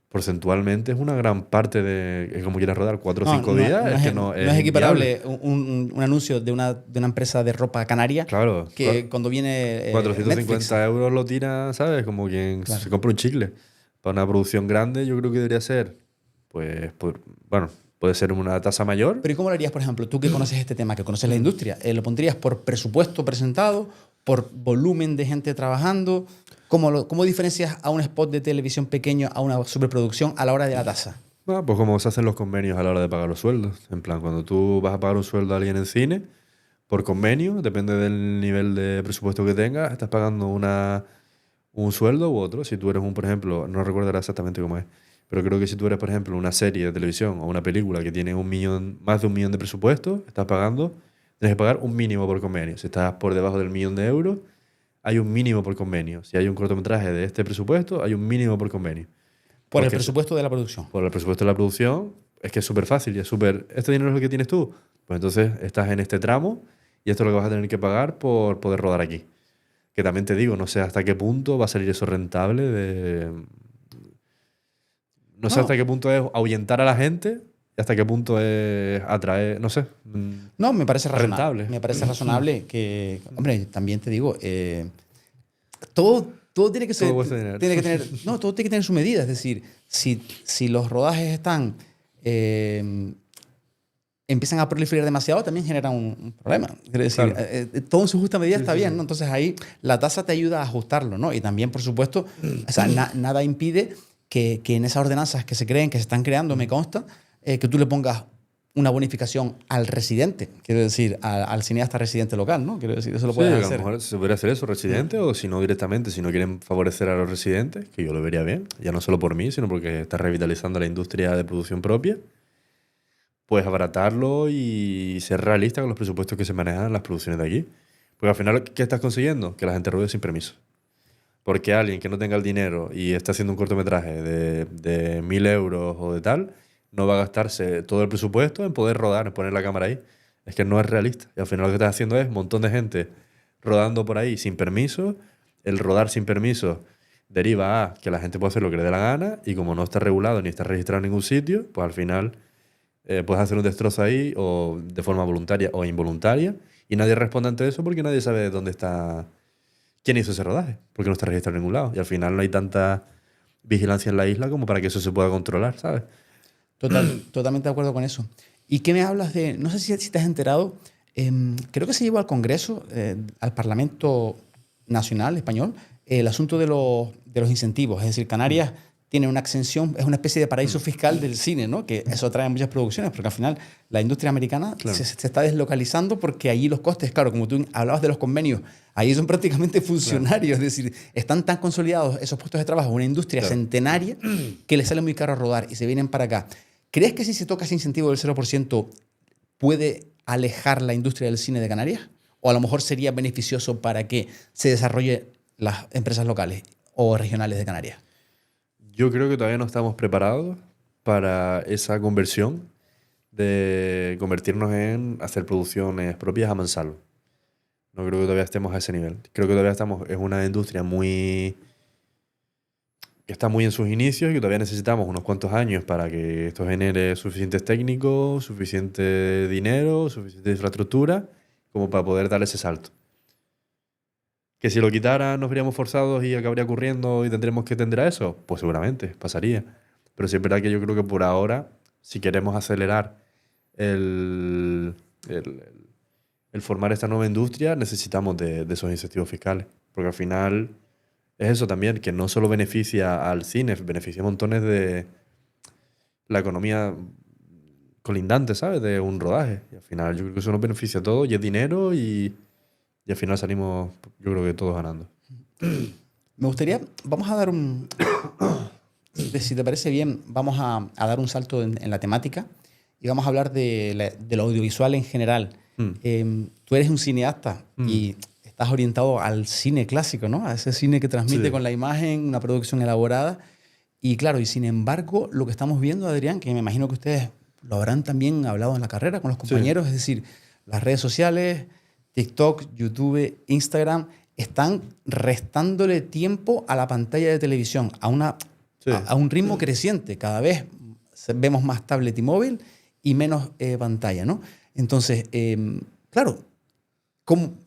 porcentualmente es una gran parte de, como quieras rodar 4 o 5 días, no es equiparable un anuncio de una empresa de ropa canaria claro, que cuando viene 450 Netflix. euros lo tira, ¿sabes? Como quien Claro. se compra un chicle. Para una producción grande yo creo que debería ser, pues bueno, puede ser una tasa mayor. Pero ¿y cómo lo harías, por ejemplo, tú que conoces este tema, que conoces la industria? ¿Lo pondrías por presupuesto presentado, por volumen de gente trabajando? ¿Cómo diferencias a un spot de televisión pequeño a una superproducción a la hora de la tasa? Pues como se hacen los convenios a la hora de pagar los sueldos. En plan, cuando tú vas a pagar un sueldo a alguien en cine, por convenio, depende del nivel de presupuesto que tengas, estás pagando un sueldo u otro. Si tú eres por ejemplo, no recuerdo exactamente cómo es, pero creo que si tú eres, por ejemplo, una serie de televisión o una película que tiene más de 1.000.000 de presupuesto, tienes que pagar un mínimo por convenio. Si estás por debajo del 1.000.000 de euros, hay un mínimo por convenio. Si hay un cortometraje de este presupuesto, hay un mínimo por convenio. Por el Porque presupuesto de la producción. por el presupuesto de la producción, es que es súper fácil y es súper... ¿Este dinero es el que tienes tú? Pues entonces estás en este tramo y esto es lo que vas a tener que pagar por poder rodar aquí. Que también te digo, no sé hasta qué punto va a salir eso rentable no sé No. hasta qué punto es ahuyentar a la gente y hasta qué punto es atraer, no sé. No, me parece razonable. Rentable. Me parece razonable que, hombre, también te digo, todo tiene que ser, Todo cuesta dinero. tiene que tener, no, todo tiene que tener su medida. Es decir, si los rodajes están, empiezan a proliferar demasiado, también generan un problema. Quiero decir, Claro. todo en su justa medida Sí, está sí, bien, sí. ¿no? Entonces ahí la tasa te ayuda a ajustarlo, ¿no? Y también, por supuesto, o sea, nada impide que en esas ordenanzas que se creen, que se están creando, me consta, que tú le pongas una bonificación al residente, quiero decir, al cineasta residente local, ¿no? Quiero decir, eso lo Sí, puedes a lo hacer. mejor se podría hacer eso, residente, o si no directamente, si no quieren favorecer a los residentes, que yo lo vería bien, ya no solo por mí, sino porque está revitalizando la industria de producción propia, pues abaratarlo y ser realista con los presupuestos que se manejan en las producciones de aquí. Porque al final, ¿qué estás consiguiendo? Que la gente ruede sin permiso. Porque alguien que no tenga el dinero y está haciendo un cortometraje de 1.000 euros o de tal, no va a gastarse todo el presupuesto en poder rodar, en poner la cámara ahí. Es que no es realista. Y al final lo que estás haciendo es un montón de gente rodando por ahí sin permiso. El rodar sin permiso deriva a que la gente puede hacer lo que le dé la gana y como no está regulado ni está registrado en ningún sitio, pues al final puedes hacer un destrozo ahí o de forma voluntaria o involuntaria y nadie responde ante eso porque nadie sabe dónde está, quién hizo ese rodaje, porque no está registrado en ningún lado. Y al final no hay tanta vigilancia en la isla como para que eso se pueda controlar, ¿sabes? Totalmente de acuerdo con eso. ¿Y qué me hablas de, no sé si te has enterado, creo que se llevó al Congreso, al Parlamento Nacional Español, el asunto de los incentivos? Es decir, Canarias tiene una exención, es una especie de paraíso fiscal del cine, ¿no? Que eso atrae muchas producciones, porque al final la industria americana Claro. se está deslocalizando porque allí los costes, claro, como tú hablabas de los convenios, ahí son prácticamente funcionarios, es decir, están tan consolidados esos puestos de trabajo, una industria Claro. centenaria que les sale muy caro rodar y se vienen para acá. ¿Crees que si se toca ese incentivo del 0% puede alejar la industria del cine de Canarias? ¿O a lo mejor sería beneficioso para que se desarrolle las empresas locales o regionales de Canarias? Yo creo que todavía no estamos preparados para esa conversión de convertirnos en hacer producciones propias a mansalva. No creo que todavía estemos a ese nivel. Creo que todavía estamos, es una industria que está muy en sus inicios y que todavía necesitamos unos cuantos años para que esto genere suficientes técnicos, suficiente dinero, suficiente infraestructura como para poder dar ese salto. Que si lo quitara nos veríamos forzados y acabaría ocurriendo y tendremos que tender a eso, pues seguramente pasaría. Pero sí es verdad que yo creo que por ahora, si queremos acelerar el formar esta nueva industria, necesitamos de esos incentivos fiscales. Porque al final es eso también, que no solo beneficia al cine, beneficia a montones de la economía colindante, ¿sabes? De un rodaje. Y al final yo creo que eso nos beneficia a todos y es dinero y al final salimos, yo creo que todos ganando. Me gustaría, vamos a dar si te parece bien, vamos a dar un salto en la temática y vamos a hablar de lo audiovisual en general. Tú eres un cineasta y estás orientado al cine clásico, ¿no? A ese cine que transmite Sí. con la imagen, una producción elaborada. Y claro, y sin embargo, lo que estamos viendo, Adrián, que me imagino que ustedes lo habrán también hablado en la carrera con los compañeros, es decir, las redes sociales, TikTok, YouTube, Instagram, están restándole tiempo a la pantalla de televisión a un ritmo creciente. Cada vez vemos más tablet y móvil y menos pantalla, ¿no? Entonces, claro,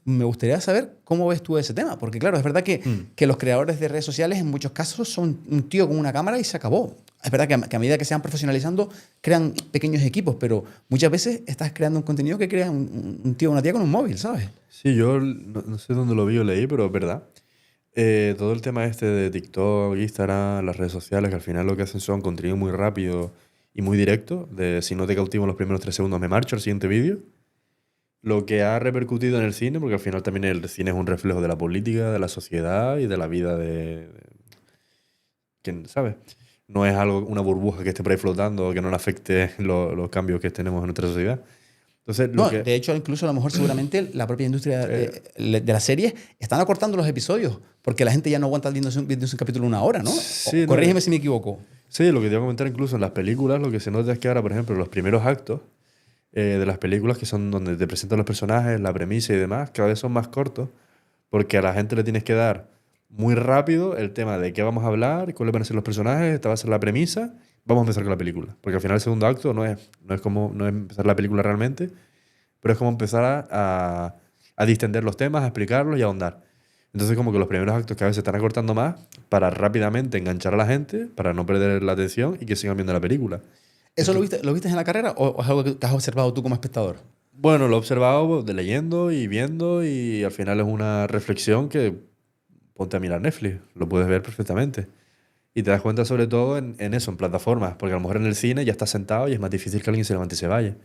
me gustaría saber cómo ves tú ese tema, porque claro, es verdad que los creadores de redes sociales en muchos casos son un tío con una cámara y se acabó. Es verdad que a medida que se van profesionalizando crean pequeños equipos, pero muchas veces estás creando un contenido que crea un tío o una tía con un móvil, ¿sabes? Sí, yo no sé dónde lo vi o leí, pero es verdad. Todo el tema este de TikTok, Instagram, las redes sociales, que al final lo que hacen son contenido muy rápido y muy directo, de si no te cautivo en los primeros 3 segundos me marcho al siguiente vídeo. Lo que ha repercutido en el cine, porque al final también el cine es un reflejo de la política, de la sociedad y de la vida ¿quién sabe? No es algo, una burbuja que esté por ahí flotando, que no le afecte los cambios que tenemos en nuestra sociedad. Entonces, De hecho, incluso a lo mejor seguramente la propia industria de las series están acortando los episodios, porque la gente ya no aguanta viéndose un capítulo 1 hora, ¿no? Sí, Corrígeme si me equivoco. Sí, lo que te iba a comentar incluso en las películas, lo que se nota es que ahora, por ejemplo, los primeros actos de las películas, que son donde te presentan los personajes, la premisa y demás, cada vez son más cortos, porque a la gente le tienes que dar muy rápido el tema de qué vamos a hablar, cuáles van a ser los personajes, esta va a ser la premisa, vamos a empezar con la película. Porque al final el segundo acto no es empezar la película realmente, pero es como empezar a distender los temas, a explicarlos y a ahondar. Entonces como que los primeros actos cada vez se están acortando más para rápidamente enganchar a la gente, para no perder la atención y que sigan viendo la película. ¿Eso lo viste en la carrera o es algo que has observado tú como espectador? Bueno, lo he observado de leyendo y viendo y al final es una reflexión que ponte a mirar Netflix, lo puedes ver perfectamente. Y te das cuenta sobre todo en eso, en plataformas, porque a lo mejor en el cine ya estás sentado y es más difícil que alguien se levante y se vaya.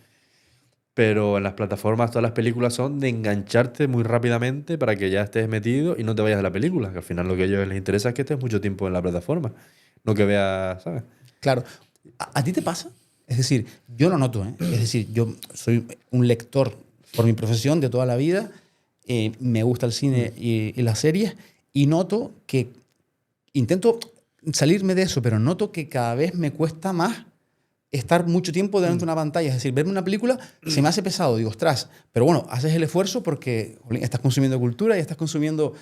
Pero en las plataformas todas las películas son de engancharte muy rápidamente para que ya estés metido y no te vayas de la película, que al final lo que a ellos les interesa es que estés mucho tiempo en la plataforma, no que veas, ¿sabes? Claro. ¿A ti te pasa? Es decir, yo lo noto, ¿eh? Es decir, yo soy un lector por mi profesión de toda la vida, me gusta el cine y las series, y noto que intento salirme de eso, pero noto que cada vez me cuesta más estar mucho tiempo delante de una pantalla. Es decir, verme una película se me hace pesado. Digo, ostras, pero bueno, haces el esfuerzo porque jolín, estás consumiendo cultura y estás consumiendo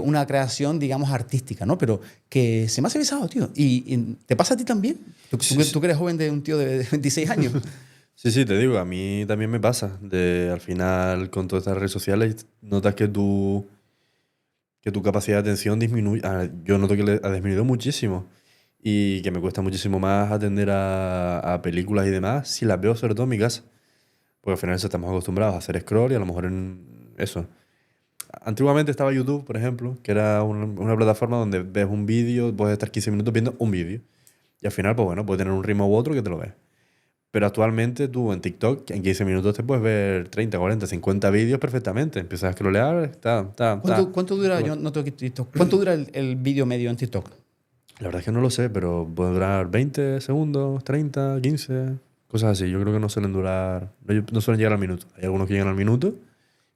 una creación, digamos, artística, ¿no? Pero que se me hace pesado, tío. ¿Y te pasa a ti también? Tú que eres joven de un tío de 26 años. Sí, te digo, a mí también me pasa. Al final, con todas estas redes sociales, notas que tu capacidad de atención disminuye. Yo noto que ha disminuido muchísimo y que me cuesta muchísimo más atender a películas y demás si las veo sobre todo en mi casa. Porque al final eso estamos acostumbrados a hacer scroll y a lo mejor en eso. Antiguamente estaba YouTube, por ejemplo, que era una plataforma donde ves un vídeo, puedes estar 15 minutos viendo un vídeo. Y al final, pues bueno, puede tener un ritmo u otro que te lo ves. Pero actualmente tú en TikTok, en 15 minutos te puedes ver 30, 40, 50 vídeos perfectamente. Empiezas a scrollear, ¿Cuánto dura, yo no tengo TikTok, cuánto dura el vídeo medio en TikTok? La verdad es que no lo sé, pero puede durar 20 segundos, 30, 15, cosas así. Yo creo que no suelen durar, no suelen llegar al minuto. Hay algunos que llegan al minuto,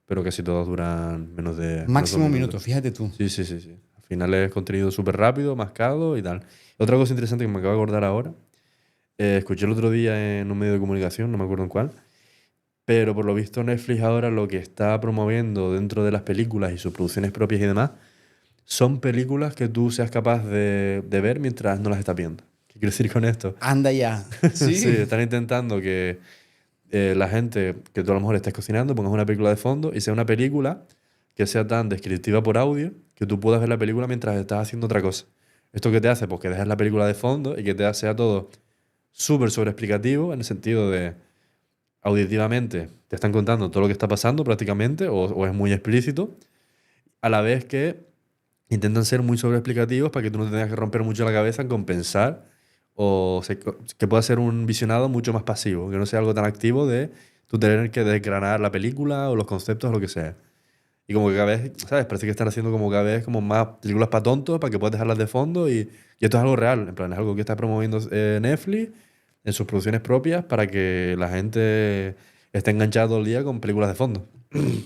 pero casi todos duran menos de... Máximo un minuto, fíjate tú. Sí. Al final es contenido súper rápido, mascado y tal. Otra cosa interesante que me acabo de acordar ahora, escuché el otro día en un medio de comunicación, no me acuerdo en cuál, pero por lo visto Netflix ahora lo que está promoviendo dentro de las películas y sus producciones propias y demás son películas que tú seas capaz de ver mientras no las estás viendo. ¿Qué quiero decir con esto? Anda ya. Sí. Sí, están intentando que la gente, que tú a lo mejor estés cocinando, pongas una película de fondo y sea una película que sea tan descriptiva por audio que tú puedas ver la película mientras estás haciendo otra cosa. ¿Esto qué te hace? Pues que dejes la película de fondo y que sea todo súper sobreexplicativo en el sentido de auditivamente te están contando todo lo que está pasando prácticamente o es muy explícito, a la vez que intentan ser muy sobreexplicativos para que tú no te tengas que romper mucho la cabeza en compensar que pueda ser un visionado mucho más pasivo, que no sea algo tan activo de tú tener que desgranar la película o los conceptos o lo que sea. Y como que cada vez, ¿sabes? Parece que están haciendo como cada vez como más películas para tontos para que puedas dejarlas de fondo y esto es algo real, en plan, es algo que está promoviendo Netflix en sus producciones propias para que la gente esté enganchada todo el día con películas de fondo.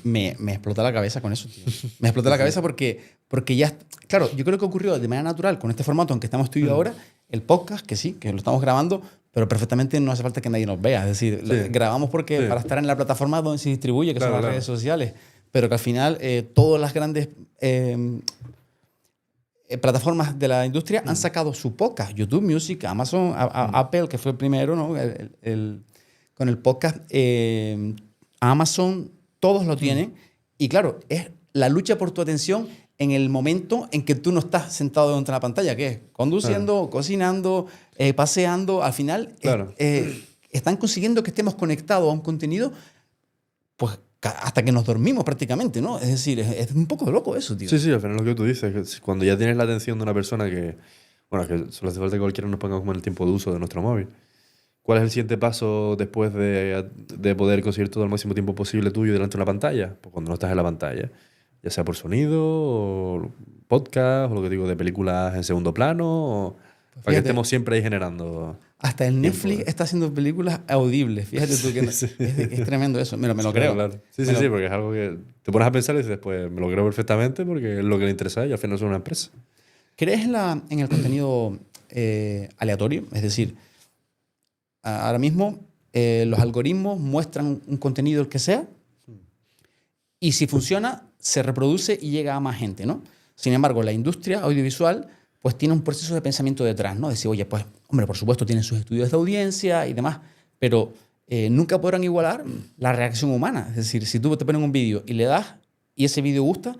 Me explota la cabeza con eso, tío. Me explota la cabeza porque ya... Claro, yo creo que ocurrió de manera natural con este formato en que estamos tú y yo ahora, el podcast, que sí, que lo estamos grabando, pero perfectamente no hace falta que nadie nos vea. Es decir, grabamos porque para estar en la plataforma donde se distribuye, que son las redes sociales. Pero que al final todas las grandes plataformas de la industria han sacado su podcast. YouTube Music, Amazon, Apple, que fue el primero, ¿no? Con el podcast. Amazon, todos lo tienen. Y claro, es la lucha por tu atención en el momento en que tú no estás sentado delante de la pantalla, que es conduciendo, cocinando, paseando. Al final están consiguiendo que estemos conectados a un contenido pues hasta que nos dormimos prácticamente, ¿no? Es decir, es un poco loco eso, tío. Sí, al final lo que tú dices, que cuando ya tienes la atención de una persona que, bueno, que solo hace falta que cualquiera nos pongamos como en el tiempo de uso de nuestro móvil. ¿Cuál es el siguiente paso después de poder conseguir todo el máximo tiempo posible tuyo delante de una pantalla? Pues cuando no estás en la pantalla, ya sea por sonido, o podcast, o lo que digo, de películas en segundo plano, o Pues para que estemos siempre ahí generando... Hasta el Netflix está haciendo películas audibles. Fíjate tú que es tremendo eso. Me lo creo. Claro. Sí, porque es algo que te pones a pensar y dices, pues me lo creo perfectamente porque es lo que le interesa y al final es una empresa. ¿Crees en el contenido aleatorio? Es decir, ahora mismo los algoritmos muestran un contenido el que sea y si funciona, se reproduce y llega a más gente, ¿no? Sin embargo, la industria audiovisual pues tiene un proceso de pensamiento detrás, ¿no? Decir, oye, pues, hombre, por supuesto tienen sus estudios de audiencia y demás, pero nunca podrán igualar la reacción humana. Es decir, si tú te pones un vídeo y le das y ese vídeo gusta,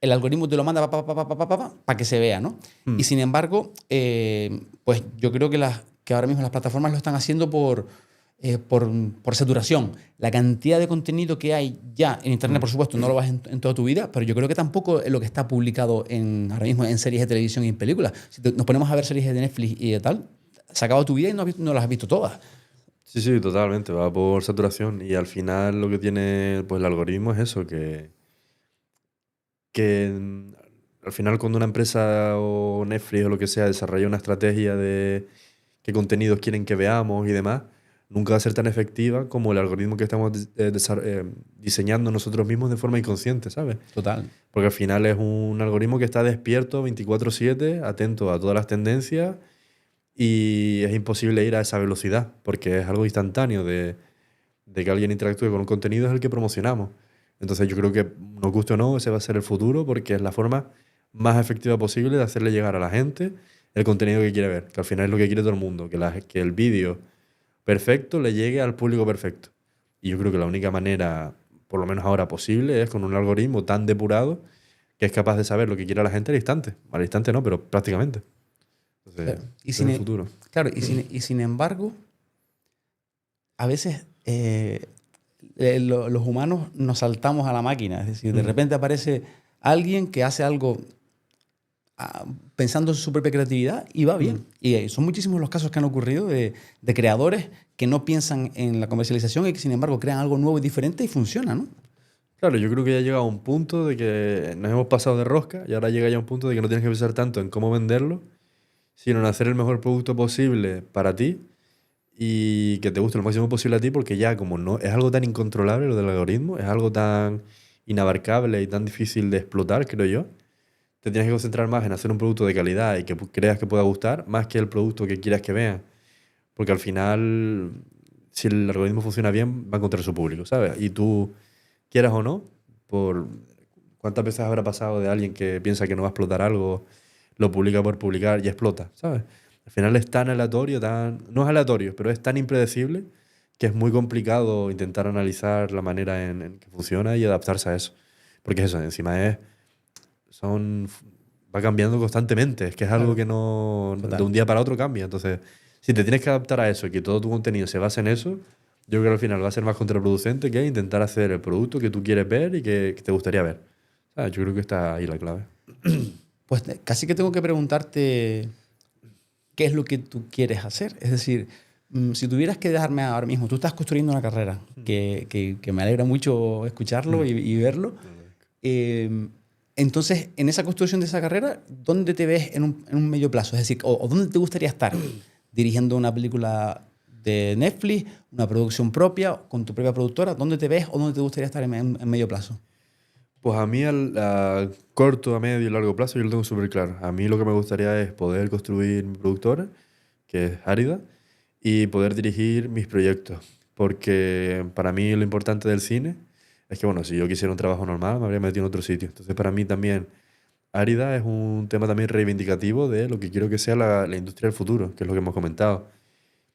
el algoritmo te lo manda para que se vea, ¿no? Y sin embargo, pues yo creo que ahora mismo las plataformas lo están haciendo por saturación. La cantidad de contenido que hay ya en Internet, por supuesto, no lo vas en toda tu vida, pero yo creo que tampoco es lo que está publicado ahora mismo en series de televisión y en películas. Si nos ponemos a ver series de Netflix y de tal, se acaba tu vida y no las has visto todas. Sí, sí, totalmente. Va por saturación. Y al final lo que tiene pues, el algoritmo es eso, que al final cuando una empresa o Netflix o lo que sea desarrolla una estrategia de qué contenidos quieren que veamos y demás, nunca va a ser tan efectiva como el algoritmo que estamos diseñando nosotros mismos de forma inconsciente, ¿sabes? Total. Porque al final es un algoritmo que está despierto 24/7, atento a todas las tendencias y es imposible ir a esa velocidad porque es algo instantáneo de que alguien interactúe con un contenido es el que promocionamos. Entonces yo creo que, nos guste o no, ese va a ser el futuro porque es la forma más efectiva posible de hacerle llegar a la gente el contenido que quiere ver, que al final es lo que quiere todo el mundo, que el vídeo perfecto le llegue al público perfecto. Y yo creo que la única manera, por lo menos ahora posible, es con un algoritmo tan depurado que es capaz de saber lo que quiere la gente al instante. Al instante no, pero prácticamente. Entonces, Claro. es el futuro. Claro, y sin embargo, a veces los humanos nos saltamos a la máquina. Es decir, de repente aparece alguien que hace algo pensando en su propia creatividad y va bien. Y son muchísimos los casos que han ocurrido de creadores que no piensan en la comercialización y que, sin embargo, crean algo nuevo y diferente y funciona, ¿no? Claro, yo creo que ya ha llegado a un punto de que nos hemos pasado de rosca y ahora llega ya un punto de que no tienes que pensar tanto en cómo venderlo, sino en hacer el mejor producto posible para ti y que te guste lo máximo posible a ti, porque ya como no es algo tan incontrolable lo del algoritmo, es algo tan inabarcable y tan difícil de explotar, creo yo, te tienes que concentrar más en hacer un producto de calidad y que creas que pueda gustar, más que el producto que quieras que vean. Porque al final, si el algoritmo funciona bien, va a encontrar su público, ¿sabes? Y tú, quieras o no, por ¿cuántas veces habrá pasado de alguien que piensa que no va a explotar algo, lo publica por publicar y explota, ¿sabes? Al final es tan aleatorio, no es aleatorio, pero es tan impredecible que es muy complicado intentar analizar la manera en que funciona y adaptarse a eso. Porque eso, encima va cambiando constantemente, es que es algo que no Total. de un día para otro cambia. Entonces, si te tienes que adaptar a eso y que todo tu contenido se base en eso, yo creo que al final va a ser más contraproducente que intentar hacer el producto que tú quieres ver y que te gustaría ver. ¿Sabes? Yo creo que está ahí la clave. Pues casi que tengo que preguntarte qué es lo que tú quieres hacer. Es decir, si tuvieras que dejarme ahora mismo, tú estás construyendo una carrera, que me alegra mucho escucharlo y verlo. Entonces, en esa construcción de esa carrera, ¿dónde te ves en un medio plazo? Es decir, o ¿dónde te gustaría estar? ¿Dirigiendo una película de Netflix, una producción propia, con tu propia productora? ¿Dónde te ves o dónde te gustaría estar en medio plazo? Pues a mí a corto, a medio y largo plazo yo lo tengo súper claro. A mí lo que me gustaría es poder construir mi productora, que es Árida, y poder dirigir mis proyectos. Porque para mí lo importante del cine es que, bueno, si yo quisiera un trabajo normal me habría metido en otro sitio. Entonces para mí también Árida es un tema también reivindicativo de lo que quiero que sea la industria del futuro, que es lo que hemos comentado.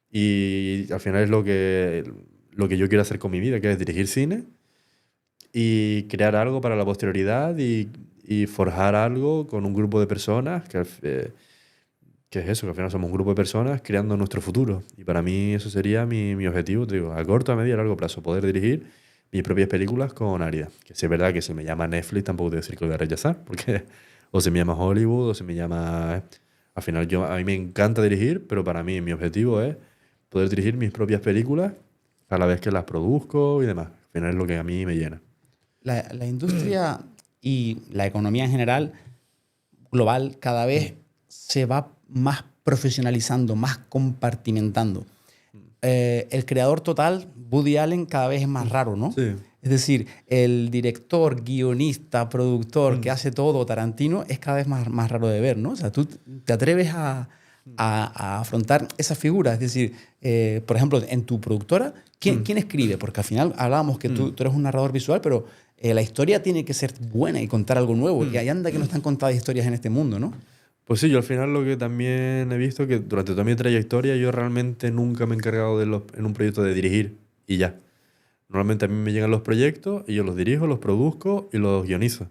Y al final es lo que yo quiero hacer con mi vida, que es dirigir cine y crear algo para la posterioridad y forjar algo con un grupo de personas que es eso, que al final somos un grupo de personas creando nuestro futuro. Y para mí eso sería mi objetivo, te digo, a corto, a medio y a largo plazo, poder dirigir mis propias películas con Árida. Que si es verdad que si me llama Netflix tampoco te voy a decir que lo voy a rechazar, porque o se me llama Hollywood o se me llama... Al final a mí me encanta dirigir, pero para mí mi objetivo es poder dirigir mis propias películas a la vez que las produzco y demás. Al final es lo que a mí me llena. La industria y la economía en general global cada vez se va más profesionalizando, más compartimentando. El creador total, Woody Allen, cada vez es más raro, ¿no? Sí. Es decir, el director, guionista, productor que hace todo, Tarantino, es cada vez más raro de ver, ¿no? O sea, tú te atreves a a afrontar esas figuras. Es decir, por ejemplo, en tu productora, ¿quién escribe? Porque al final hablábamos que tú eres un narrador visual, pero la historia tiene que ser buena y contar algo nuevo. Y ahí anda que no están contadas historias en este mundo, ¿no? Pues sí, yo al final lo que también he visto que durante toda mi trayectoria yo realmente nunca me he encargado en un proyecto de dirigir y ya. Normalmente a mí me llegan los proyectos y yo los dirijo, los produzco y los guionizo.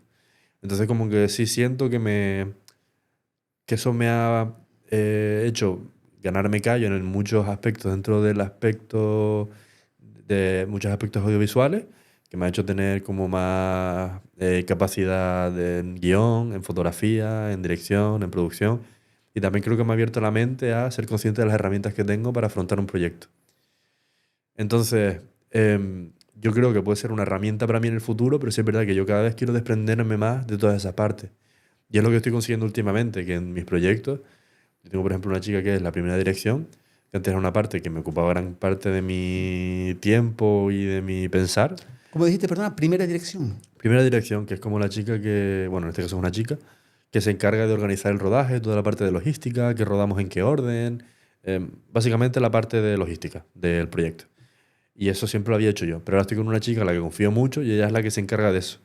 Entonces como que sí siento que eso me ha hecho ganarme callo en muchos aspectos dentro del aspecto de muchos aspectos audiovisuales, que me ha hecho tener como más capacidad en guión, en fotografía, en dirección, en producción. Y también creo que me ha abierto la mente a ser consciente de las herramientas que tengo para afrontar un proyecto. Entonces, yo creo que puede ser una herramienta para mí en el futuro, pero sí es verdad que yo cada vez quiero desprenderme más de todas esas partes. Y es lo que estoy consiguiendo últimamente, que en mis proyectos, yo tengo por ejemplo una chica que es la primera dirección, que antes era una parte que me ocupaba gran parte de mi tiempo y de mi pensar. Como dijiste, perdona, primera dirección. Primera dirección, que es como la chica que, bueno, en este caso es una chica, que se encarga de organizar el rodaje, toda la parte de logística, que rodamos en qué orden, básicamente la parte de logística del proyecto. Y eso siempre lo había hecho yo. Pero ahora estoy con una chica a la que confío mucho y ella es la que se encarga de eso.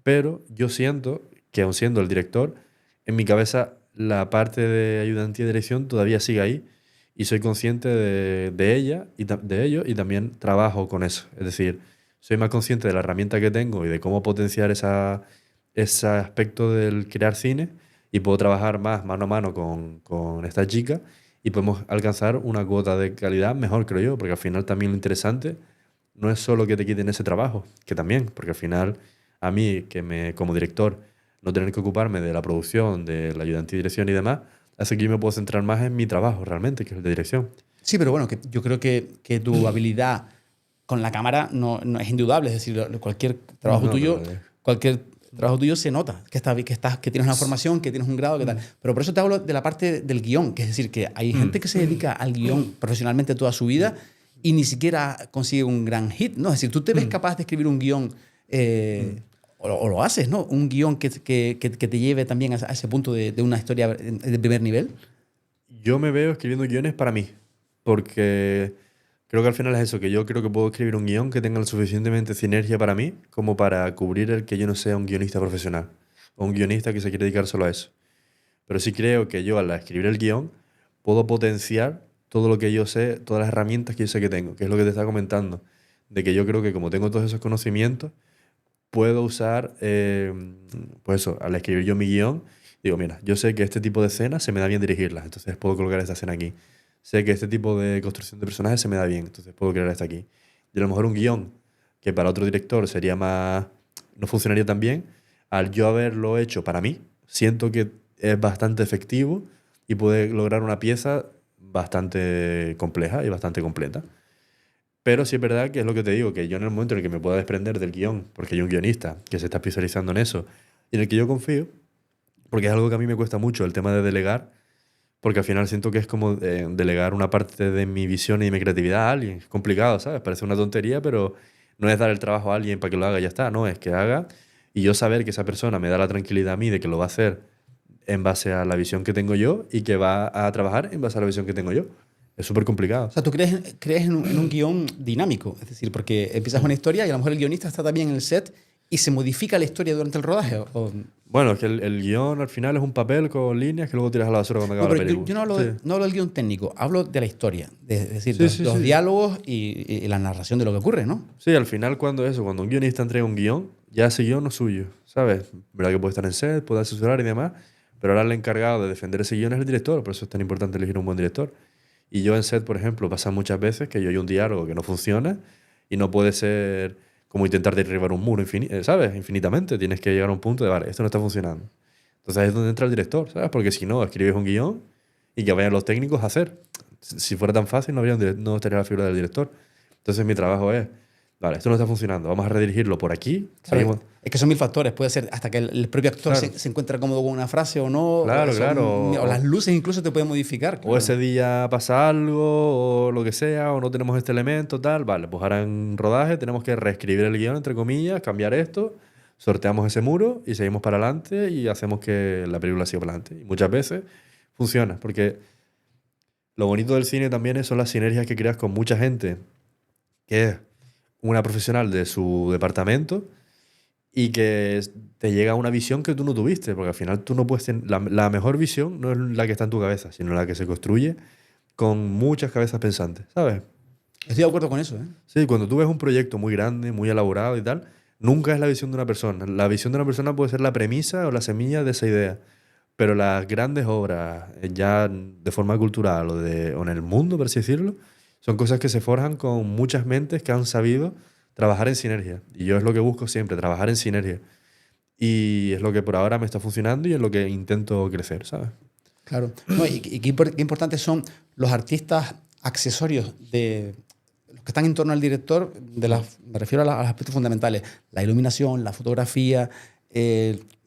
Pero yo siento que, aun siendo el director, en mi cabeza la parte de ayudante de dirección todavía sigue ahí y soy consciente de ella y de ello y también trabajo con eso. Es decir, soy más consciente de la herramienta que tengo y de cómo potenciar ese aspecto del crear cine y puedo trabajar más mano a mano con esta chica y podemos alcanzar una cuota de calidad mejor, creo yo, porque al final también lo interesante no es solo que te quiten ese trabajo, que también, porque al final a mí, como director, no tener que ocuparme de la producción, de la ayudante de dirección y demás, hace que yo me puedo centrar más en mi trabajo realmente, que es el de dirección. Sí, pero bueno, que yo creo que tu habilidad con la cámara no es indudable. Es decir, cualquier trabajo tuyo se nota que tienes una formación, que tienes un grado, que tal. Pero por eso te hablo de la parte del guión, que es decir, que hay gente que se dedica al guión profesionalmente toda su vida y ni siquiera consigue un gran hit, ¿no? Es decir, tú te ves capaz de escribir un guión o lo haces, ¿no? Un guión que te lleve también a ese punto de una historia de primer nivel. Yo me veo escribiendo guiones para mí, porque creo que al final es eso, que yo creo que puedo escribir un guión que tenga lo suficientemente sinergia para mí como para cubrir el que yo no sea un guionista profesional o un guionista que se quiere dedicar solo a eso. Pero sí creo que yo al escribir el guión puedo potenciar todo lo que yo sé, todas las herramientas que yo sé que tengo, que es lo que te estaba comentando, de que yo creo que como tengo todos esos conocimientos, puedo usar, pues eso, al escribir yo mi guión, digo, mira, yo sé que este tipo de escenas se me da bien dirigirlas, entonces puedo colocar esta escena aquí. Sé que este tipo de construcción de personajes se me da bien, entonces puedo crear esta aquí. Y a lo mejor un guión que para otro director sería más, no funcionaría tan bien, al yo haberlo hecho para mí, siento que es bastante efectivo y puede lograr una pieza bastante compleja y bastante completa. Pero sí es verdad que es lo que te digo, que yo en el momento en el que me pueda desprender del guión, porque hay un guionista que se está especializando en eso, y en el que yo confío, porque es algo que a mí me cuesta mucho, el tema de delegar, porque al final siento que es como delegar una parte de mi visión y de mi creatividad a alguien. Es complicado, ¿sabes? Parece una tontería, pero no es dar el trabajo a alguien para que lo haga y ya está, no, es que haga y yo saber que esa persona me da la tranquilidad a mí de que lo va a hacer en base a la visión que tengo yo y que va a trabajar en base a la visión que tengo yo. Es súper complicado. O sea, tú crees en un guión dinámico, es decir, porque empiezas una historia y a lo mejor el guionista está también en el set y se modifica la historia durante el rodaje. Bueno, es que el guión al final es un papel con líneas que luego tiras a la basura cuando acaba la película. Yo no hablo del guión técnico, hablo de la historia, es decir, Sí, los sí. diálogos y la narración de lo que ocurre, ¿no? Sí, al final cuando un guionista entrega un guión, ya ese guión no es suyo, ¿sabes? Verdad que puede estar en set, puede asesorar y demás, pero ahora el encargado de defender ese guión es el director, por eso es tan importante elegir un buen director. Y yo en set, por ejemplo, pasa muchas veces que yo hay un diálogo que no funciona y no puede ser como intentar derribar un muro, ¿sabes? Infinitamente. Tienes que llegar a un punto de, vale, esto no está funcionando. Entonces ahí es donde entra el director, ¿sabes? Porque si no, escribes un guión y que vayan los técnicos a hacer. Si fuera tan fácil, no estaría la figura del director. Entonces mi trabajo es, vale, esto no está funcionando, vamos a redirigirlo por aquí. Claro, es que son mil factores. Puede ser hasta que el propio actor se encuentra cómodo con una frase o no. Claro. O las luces incluso te pueden modificar. Claro. O ese día pasa algo, o lo que sea, o no tenemos este elemento, tal. Vale, pues ahora en rodaje tenemos que reescribir el guión, entre comillas, cambiar esto, sorteamos ese muro y seguimos para adelante y hacemos que la película siga para adelante. Y muchas veces funciona, porque lo bonito del cine también son las sinergias que creas con mucha gente que es una profesional de su departamento y que te llega una visión que tú no tuviste, porque al final tú no puedes tener... La mejor visión no es la que está en tu cabeza, sino la que se construye con muchas cabezas pensantes, ¿sabes? Estoy de acuerdo con eso, ¿eh? Sí, cuando tú ves un proyecto muy grande, muy elaborado y tal, nunca es la visión de una persona. La visión de una persona puede ser la premisa o la semilla de esa idea. Pero las grandes obras, ya de forma cultural o en el mundo, por así decirlo, son cosas que se forjan con muchas mentes que han sabido trabajar en sinergia. Y yo es lo que busco siempre, trabajar en sinergia. Y es lo que por ahora me está funcionando y es lo que intento crecer, ¿sabes? Claro. No, y qué importantes son los artistas accesorios de los que están en torno al director, me refiero a los aspectos fundamentales, la iluminación, la fotografía,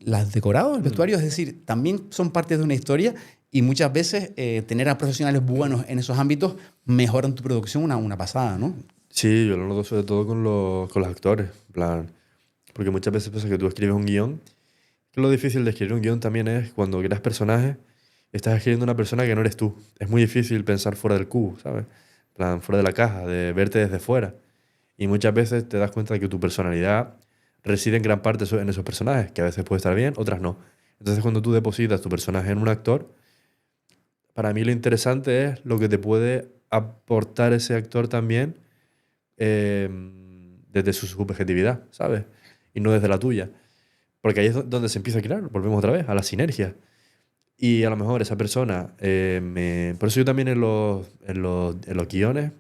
los decorados, el vestuario, es decir, también son parte de una historia y muchas veces tener a profesionales buenos en esos ámbitos mejoran tu producción una pasada, ¿no? Sí, yo lo noto sobre todo con los actores, en plan, porque muchas veces pasa que tú escribes un guión, que lo difícil de escribir un guión también es cuando creas personajes, estás escribiendo una persona que no eres tú. Es muy difícil pensar fuera del cubo, ¿sabes? En plan, fuera de la caja, de verte desde fuera. Y muchas veces te das cuenta de que tu personalidad reside en gran parte en esos personajes, que a veces puede estar bien, otras no. Entonces cuando tú depositas tu personaje en un actor, para mí lo interesante es lo que te puede aportar ese actor también eh, desde su subjetividad, ¿sabes? Y no desde la tuya. Porque ahí es donde se empieza a crear, volvemos otra vez, a la sinergia. Y a lo mejor esa persona, por eso yo también en los guiones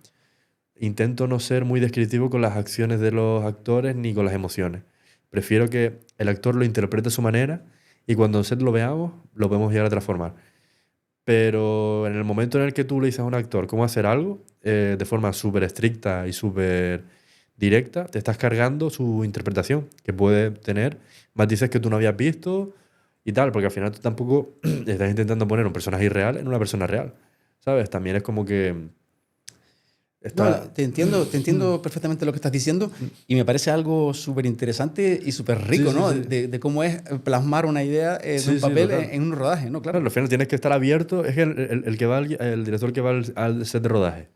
intento no ser muy descriptivo con las acciones de los actores ni con las emociones. Prefiero que el actor lo interprete a su manera y cuando en set lo veamos, lo podemos llegar a transformar. Pero en el momento en el que tú le dices a un actor cómo hacer algo, de forma súper estricta y súper directa, te estás cargando su interpretación, que puede tener matices que tú no habías visto y tal, porque al final tú tampoco estás intentando poner un personaje irreal en una persona real, ¿sabes? También es como que No, está... te entiendo perfectamente lo que estás diciendo y me parece algo súper interesante y súper rico, Sí, ¿no? sí. De cómo es plasmar una idea de Sí, un sí, papel total. en un rodaje, ¿no? Claro. Claro, al final tienes que estar abierto. Es que el que va el director que va al set de rodaje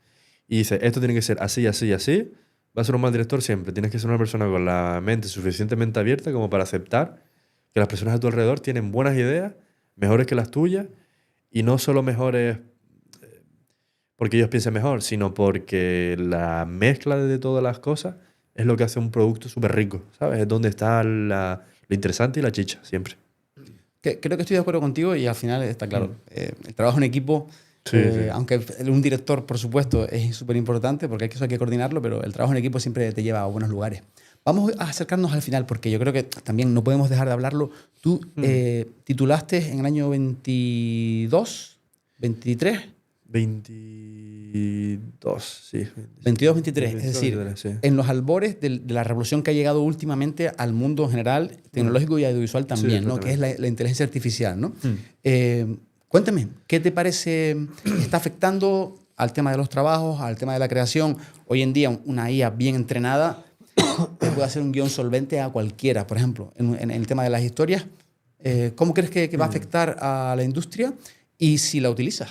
y dice, esto tiene que ser así, así, así, va a ser un mal director siempre. Tienes que ser una persona con la mente suficientemente abierta como para aceptar que las personas a tu alrededor tienen buenas ideas, mejores que las tuyas, y no solo mejores porque ellos piensen mejor, sino porque la mezcla de todas las cosas es lo que hace un producto súper rico, ¿sabes? Es donde está lo interesante y la chicha, siempre. Creo que estoy de acuerdo contigo y al final está claro. El trabajo en equipo, Sí, sí. aunque un director, por supuesto, es súper importante porque eso hay que coordinarlo, pero el trabajo en equipo siempre te lleva a buenos lugares. Vamos a acercarnos al final porque yo creo que también no podemos dejar de hablarlo. Tú titulaste en el año 22, 23. 22, sí. 22, 23. Es decir, 23, sí. en los albores de la revolución que ha llegado últimamente al mundo en general, tecnológico y audiovisual también, ¿no? Que es la inteligencia artificial, ¿no? Cuéntame, ¿qué te parece está afectando al tema de los trabajos, al tema de la creación? Hoy en día una IA bien entrenada te puede hacer un guión solvente a cualquiera, por ejemplo, en el tema de las historias. ¿Cómo crees que va a afectar a la industria y si la utilizas?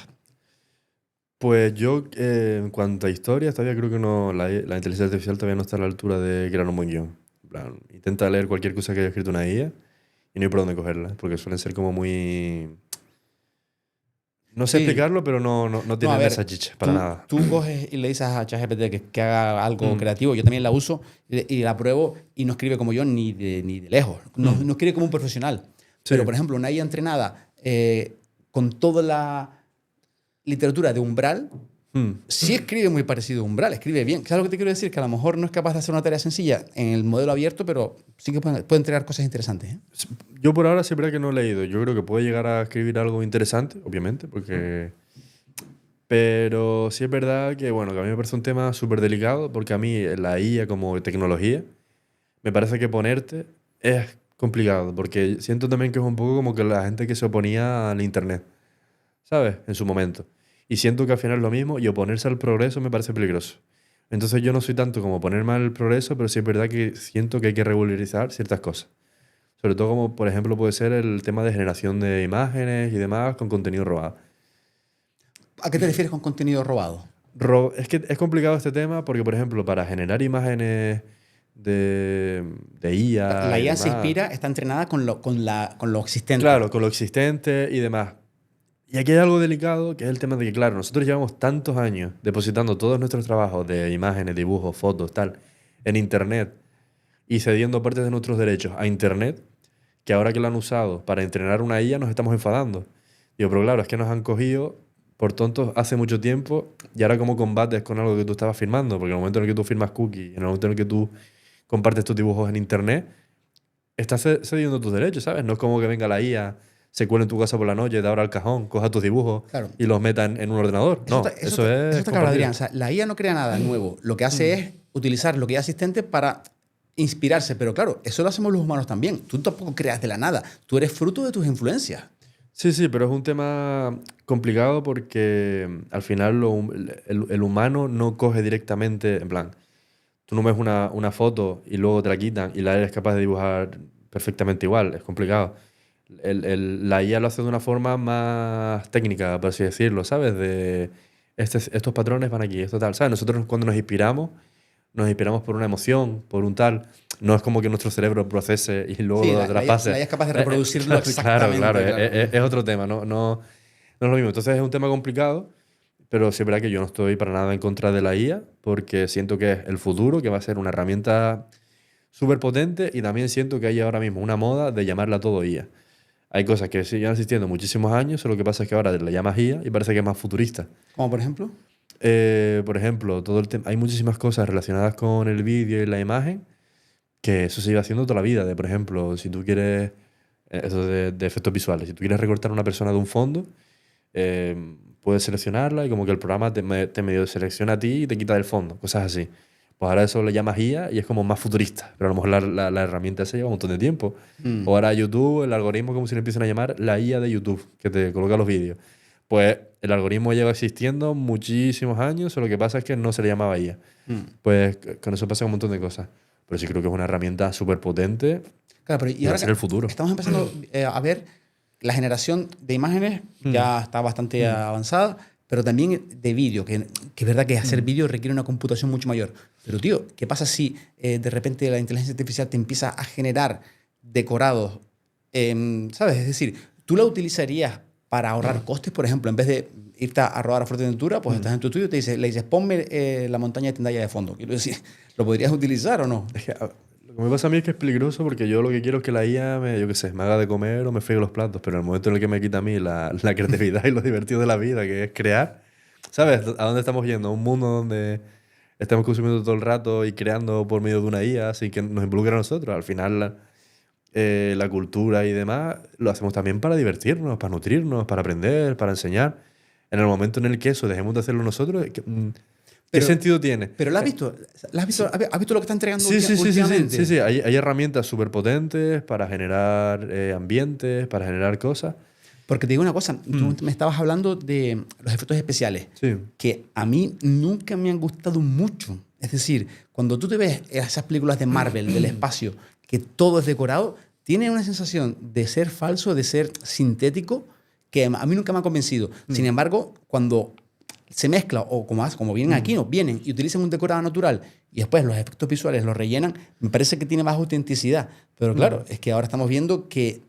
Pues yo, en cuanto a historias, todavía creo que no, la inteligencia artificial todavía no está a la altura de crear un buen guión. En plan, intenta leer cualquier cosa que haya escrito una IA y no hay por dónde cogerla, porque suelen ser como muy... No sé Sí. explicarlo, pero no No, tienen a ver, esa chicha, para nada. Tú coges y le dices a ChatGPT que haga algo creativo. Yo también la uso y la pruebo y no escribe como yo ni de lejos. No escribe como un profesional. Sí. Pero, por ejemplo, una IA entrenada con toda la literatura de Umbral, sí escribe muy parecido a Umbral, escribe bien. ¿Sabes lo que te quiero decir? Que a lo mejor no es capaz de hacer una tarea sencilla en el modelo abierto, pero sí que puede entregar cosas interesantes, ¿eh? Yo por ahora siempre que no he leído. Yo creo que puede llegar a escribir algo interesante, obviamente, porque... Pero sí es verdad que, bueno, que a mí me parece un tema súper delicado, porque a mí la IA como tecnología, me parece que ponerte es complicado, porque siento también que es un poco como que la gente que se oponía al Internet, ¿sabes? En su momento. Y siento que al final es lo mismo y oponerse al progreso me parece peligroso. Entonces yo no soy tanto como ponerme al progreso, pero sí es verdad que siento que hay que regularizar ciertas cosas. Sobre todo como, por ejemplo, puede ser el tema de generación de imágenes y demás con contenido robado. ¿A qué te refieres con contenido robado? Es que es complicado este tema porque, por ejemplo, para generar imágenes de IA La y IA se demás, inspira, está entrenada con lo existente. claro, con lo existente y demás. Y aquí hay algo delicado, que es el tema de que, claro, nosotros llevamos tantos años depositando todos nuestros trabajos de imágenes, dibujos, fotos, tal, en Internet y cediendo partes de nuestros derechos a Internet, que ahora que lo han usado para entrenar una IA nos estamos enfadando. Digo, pero claro, es que nos han cogido por tontos hace mucho tiempo y ahora cómo combates con algo que tú estabas firmando, porque en el momento en el que tú firmas cookies, en el momento en el que tú compartes tus dibujos en Internet, estás cediendo tus derechos, ¿sabes? No es como que venga la IA, se cuele en tu casa por la noche, te abra el cajón, coja tus dibujos Claro. y los meta en un ordenador. No, eso es Eso está claro, compartir. Adrián. O sea, la IA no crea nada nuevo. Lo que hace es utilizar lo que ya es existente para inspirarse. Pero claro, eso lo hacemos los humanos también. Tú tampoco creas de la nada. Tú eres fruto de tus influencias. Sí, sí, pero es un tema complicado porque al final el humano no coge directamente, en plan, tú no ves una foto y luego te la quitan y la eres capaz de dibujar perfectamente igual, es complicado. La IA lo hace de una forma más técnica, por así decirlo, ¿sabes? De estos patrones van aquí, esto tal, ¿sabes? Nosotros cuando nos inspiramos por una emoción, por un tal. No es como que nuestro cerebro procese y luego Sí, lo la IA traspase. es capaz de reproducirlo exactamente. Claro, Claro. es otro tema, no es lo mismo. Entonces es un tema complicado, pero sí es verdad que yo no estoy para nada en contra de la IA, porque siento que es el futuro, que va a ser una herramienta súper potente, y también siento que hay ahora mismo una moda de llamarla todo IA. Hay cosas que siguen existiendo muchísimos años, solo que pasa es que ahora la llamas IA y parece que es más futurista. Como por ejemplo. Por ejemplo, hay muchísimas cosas relacionadas con el vídeo y la imagen que eso se iba haciendo toda la vida. Por ejemplo, si tú quieres, eso de efectos visuales, si tú quieres recortar a una persona de un fondo, puedes seleccionarla y como que el programa te medio selecciona a ti y te quita del fondo, cosas así. Pues ahora eso le llamas IA y es como más futurista, pero a lo mejor la herramienta se lleva un montón de tiempo. O ahora YouTube, el algoritmo, como si le empiezan a llamar la IA de YouTube, que te coloca los vídeos. Pues el algoritmo lleva existiendo muchísimos años, solo que pasa es que no se le llamaba IA. Pues con eso pasa un montón de cosas. Pero sí creo que es una herramienta súper potente Claro, pero y va a ser el futuro. Estamos empezando a ver la generación de imágenes ya está bastante avanzada, pero también de vídeo, que es verdad que hacer vídeo requiere una computación mucho mayor. Pero, tío, ¿qué pasa si de repente la inteligencia artificial te empieza a generar decorados? ¿Sabes? Es decir, ¿tú la utilizarías para ahorrar costes? Por ejemplo, en vez de irte a rodar a Fuerteventura, pues estás en tu estudio y le dices, ponme la montaña de Tendaya de fondo. Quiero decir, ¿lo podrías utilizar o no? Es que, lo que me pasa a mí es que es peligroso porque yo lo que quiero es que la IA yo qué sé, me haga de comer o me friegue los platos, pero en el momento en el que me quita a mí la creatividad y lo divertido de la vida, que es crear, ¿sabes? ¿A dónde estamos yendo? A un mundo donde estamos consumiendo todo el rato y creando por medio de una IA sin que nos involucre a nosotros. Al final, la cultura y demás lo hacemos también para divertirnos, para nutrirnos, para aprender, para enseñar. En el momento en el que eso dejemos de hacerlo nosotros, ¿qué sentido tiene? ¿Pero la has visto? ¿Has visto lo que está entregando Sí, últimamente? sí. Hay herramientas súper potentes para generar ambientes, para generar cosas. Porque te digo una cosa, tú me estabas hablando de los efectos especiales, Sí. que a mí nunca me han gustado mucho. Es decir, cuando tú te ves esas películas de Marvel, del espacio, que todo es decorado, tiene una sensación de ser falso, de ser sintético, que a mí nunca me ha convencido. Sin embargo, cuando se mezcla, o como vienen aquí, ¿no? Vienen y utilizan un decorado natural y después los efectos visuales los rellenan, me parece que tiene más autenticidad. Pero claro, es que ahora estamos viendo que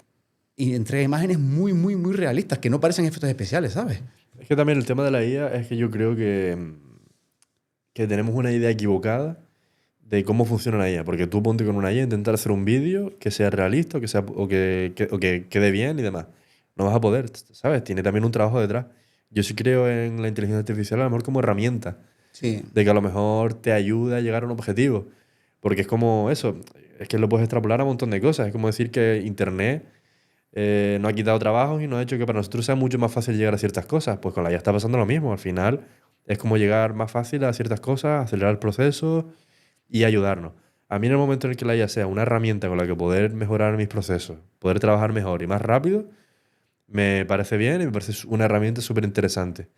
entrega imágenes muy, muy, muy realistas, que no parecen efectos especiales, ¿sabes? Es que también el tema de la IA es que yo creo que tenemos una idea equivocada de cómo funciona la IA. Porque tú ponte con una IA a intentar hacer un vídeo que sea realista o que quede bien y demás. No vas a poder, ¿sabes? Tiene también un trabajo detrás. Yo sí creo en la inteligencia artificial a lo mejor como herramienta. Sí. De que a lo mejor te ayuda a llegar a un objetivo. Porque es como eso, es que lo puedes extrapolar a un montón de cosas. Es como decir que Internet no ha quitado trabajos y no ha hecho que para nosotros sea mucho más fácil llegar a ciertas cosas. Pues con la IA está pasando lo mismo. Al final es como llegar más fácil a ciertas cosas, acelerar el proceso y ayudarnos. A mí en el momento en el que la IA sea una herramienta con la que poder mejorar mis procesos, poder trabajar mejor y más rápido, me parece bien y me parece una herramienta súper interesante.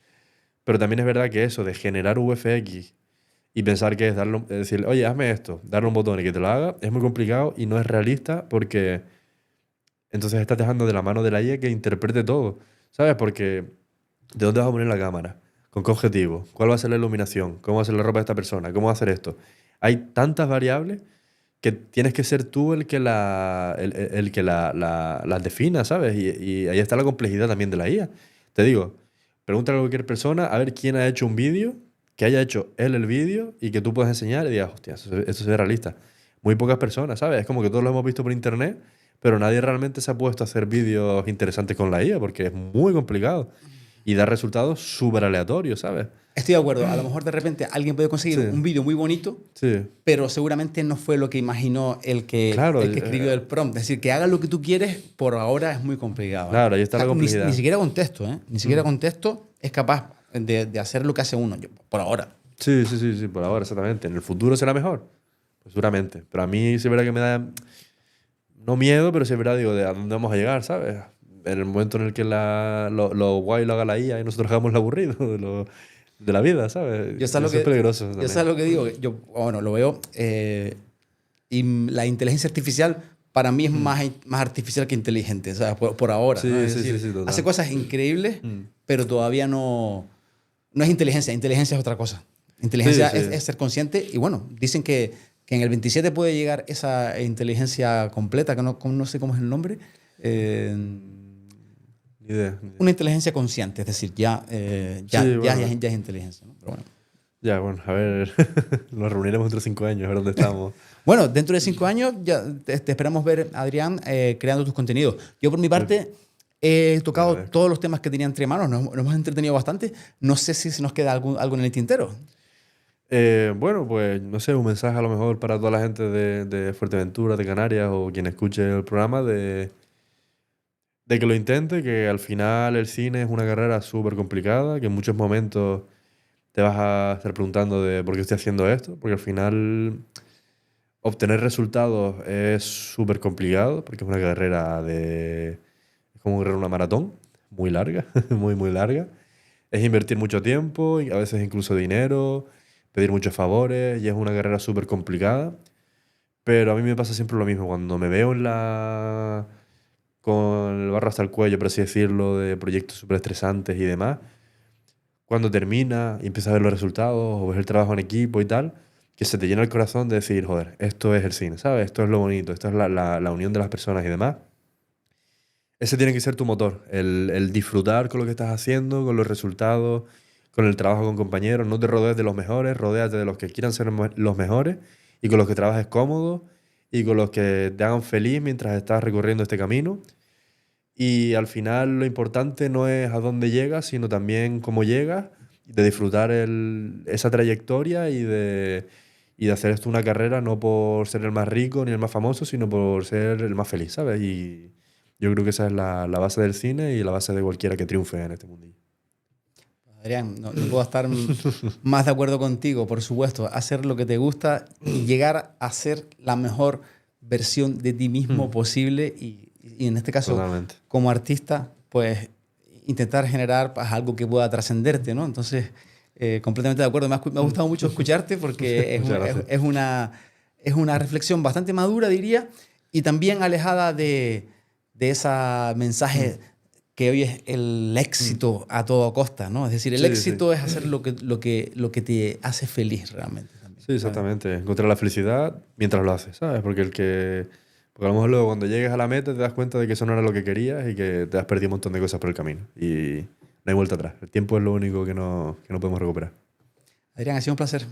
Pero también es verdad que eso de generar VFX y pensar que es decir, oye, hazme esto, darle un botón y que te lo haga, es muy complicado y no es realista porque entonces estás dejando de la mano de la IA que interprete todo, ¿sabes? Porque ¿De dónde vas a poner la cámara? ¿Con qué objetivo? ¿Cuál va a ser la iluminación? ¿Cómo va a ser la ropa de esta persona? ¿Cómo va a hacer esto? Hay tantas variables que tienes que ser tú el que las defina, ¿sabes? Y ahí está la complejidad también de la IA. Te digo, pregúntale a cualquier persona a ver quién ha hecho un vídeo, que haya hecho él el vídeo y que tú puedas enseñar y digas, hostia, eso se ve realista. Muy pocas personas, ¿sabes? Es como que todos lo hemos visto por internet, pero nadie realmente se ha puesto a hacer vídeos interesantes con la IA porque es muy complicado y da resultados súper aleatorios, ¿sabes? Estoy de acuerdo. A lo mejor de repente alguien puede conseguir un vídeo muy bonito, pero seguramente no fue lo que imaginó el que escribió el prompt. Es decir, que haga lo que tú quieres, por ahora es muy complicado. Claro, ahí está la complejidad. Ni siquiera con texto, ¿eh? Ni siquiera con texto es capaz de hacer lo que hace uno, por ahora. Sí, por ahora, exactamente. En el futuro será mejor, pues seguramente. Pero a mí sí es verdad que me da, no miedo, pero sí es verdad, digo, de a dónde vamos a llegar, ¿sabes? En el momento en el que lo guay lo haga la IA y nosotros hagamos lo aburrido de la vida, ¿sabes? Yo sabes es peligroso. Yo sabes lo que digo. Yo, bueno, lo veo. Y la inteligencia artificial para mí es más artificial que inteligente, ¿sabes? Por ahora. Sí, ¿no? Es sí, decir, sí, total. hace cosas increíbles, pero todavía no es inteligencia. Inteligencia es otra cosa. Inteligencia es ser consciente. Y bueno, dicen que en el 27 puede llegar esa inteligencia completa, que no sé cómo es el nombre. Ni idea. Una inteligencia consciente, es decir, ya es inteligencia, ¿no? Pero bueno. Ya, bueno, a ver, nos reuniremos dentro de 5 años, a ver dónde estamos. Bueno, dentro de 5 años ya te esperamos ver, Adrián, creando tus contenidos. Yo por mi parte he tocado todos los temas que tenía entre manos, nos hemos entretenido bastante. No sé si se nos queda algo en el tintero. Bueno, pues no sé, un mensaje a lo mejor para toda la gente de Fuerteventura, de Canarias o quien escuche el programa de que lo intente, que al final el cine es una carrera súper complicada, que en muchos momentos te vas a estar preguntando de por qué estoy haciendo esto, porque al final obtener resultados es súper complicado, porque es una carrera es como correr una maratón, muy larga, muy larga. Es invertir mucho tiempo, y a veces incluso dinero, pedir muchos favores, y es una carrera súper complicada. Pero a mí me pasa siempre lo mismo, cuando me veo con el barro hasta el cuello, por así decirlo, de proyectos súper estresantes y demás, cuando termina y empiezas a ver los resultados o ves el trabajo en equipo y tal, que se te llena el corazón de decir, joder, esto es el cine, ¿sabes? Esto es lo bonito, esto es la unión de las personas y demás. Ese tiene que ser tu motor, el disfrutar con lo que estás haciendo, con los resultados, con el trabajo con compañeros. No te rodees de los mejores, rodéate de los que quieran ser los mejores y con los que trabajes cómodo y con los que te hagan feliz mientras estás recorriendo este camino. Y al final lo importante no es a dónde llegas, sino también cómo llegas, de disfrutar esa trayectoria y de hacer esto una carrera no por ser el más rico ni el más famoso, sino por ser el más feliz, ¿sabes? Y yo creo que esa es la base del cine y la base de cualquiera que triunfe en este mundillo. Adrián, no puedo estar más de acuerdo contigo, por supuesto. Hacer lo que te gusta y llegar a ser la mejor versión de ti mismo posible y en este caso, totalmente, como artista, pues intentar generar pues, algo que pueda trascenderte, ¿no? Entonces, completamente de acuerdo. Me ha gustado mucho escucharte porque es una reflexión bastante madura, diría, y también alejada de ese mensaje que hoy es el éxito a toda costa, ¿no? Es decir, el éxito es hacer lo que te hace feliz realmente. También, sí, exactamente. Encontrar la felicidad mientras lo haces, ¿sabes? Porque a lo mejor luego cuando llegues a la meta te das cuenta de que eso no era lo que querías y que te has perdido un montón de cosas por el camino. Y no hay vuelta atrás. El tiempo es lo único que no podemos recuperar. Adrián, ha sido un placer.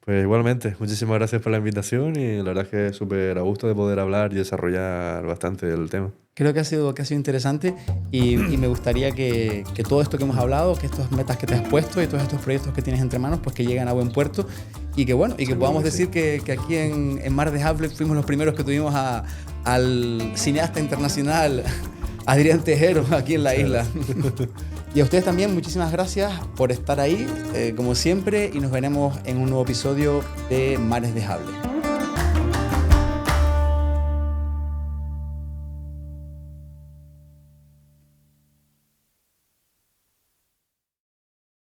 Pues igualmente, muchísimas gracias por la invitación y la verdad es que es súper a gusto de poder hablar y desarrollar bastante el tema. Creo que ha sido interesante y me gustaría que todo esto que hemos hablado, que estas metas que te has puesto y todos estos proyectos que tienes entre manos, pues que lleguen a buen puerto y que bueno, y que podamos decir que aquí en Mar de Havre fuimos los primeros que tuvimos al cineasta internacional Adrián Tejero aquí en la isla. Y a ustedes también, muchísimas gracias por estar ahí, como siempre, y nos veremos en un nuevo episodio de Mares de Havre.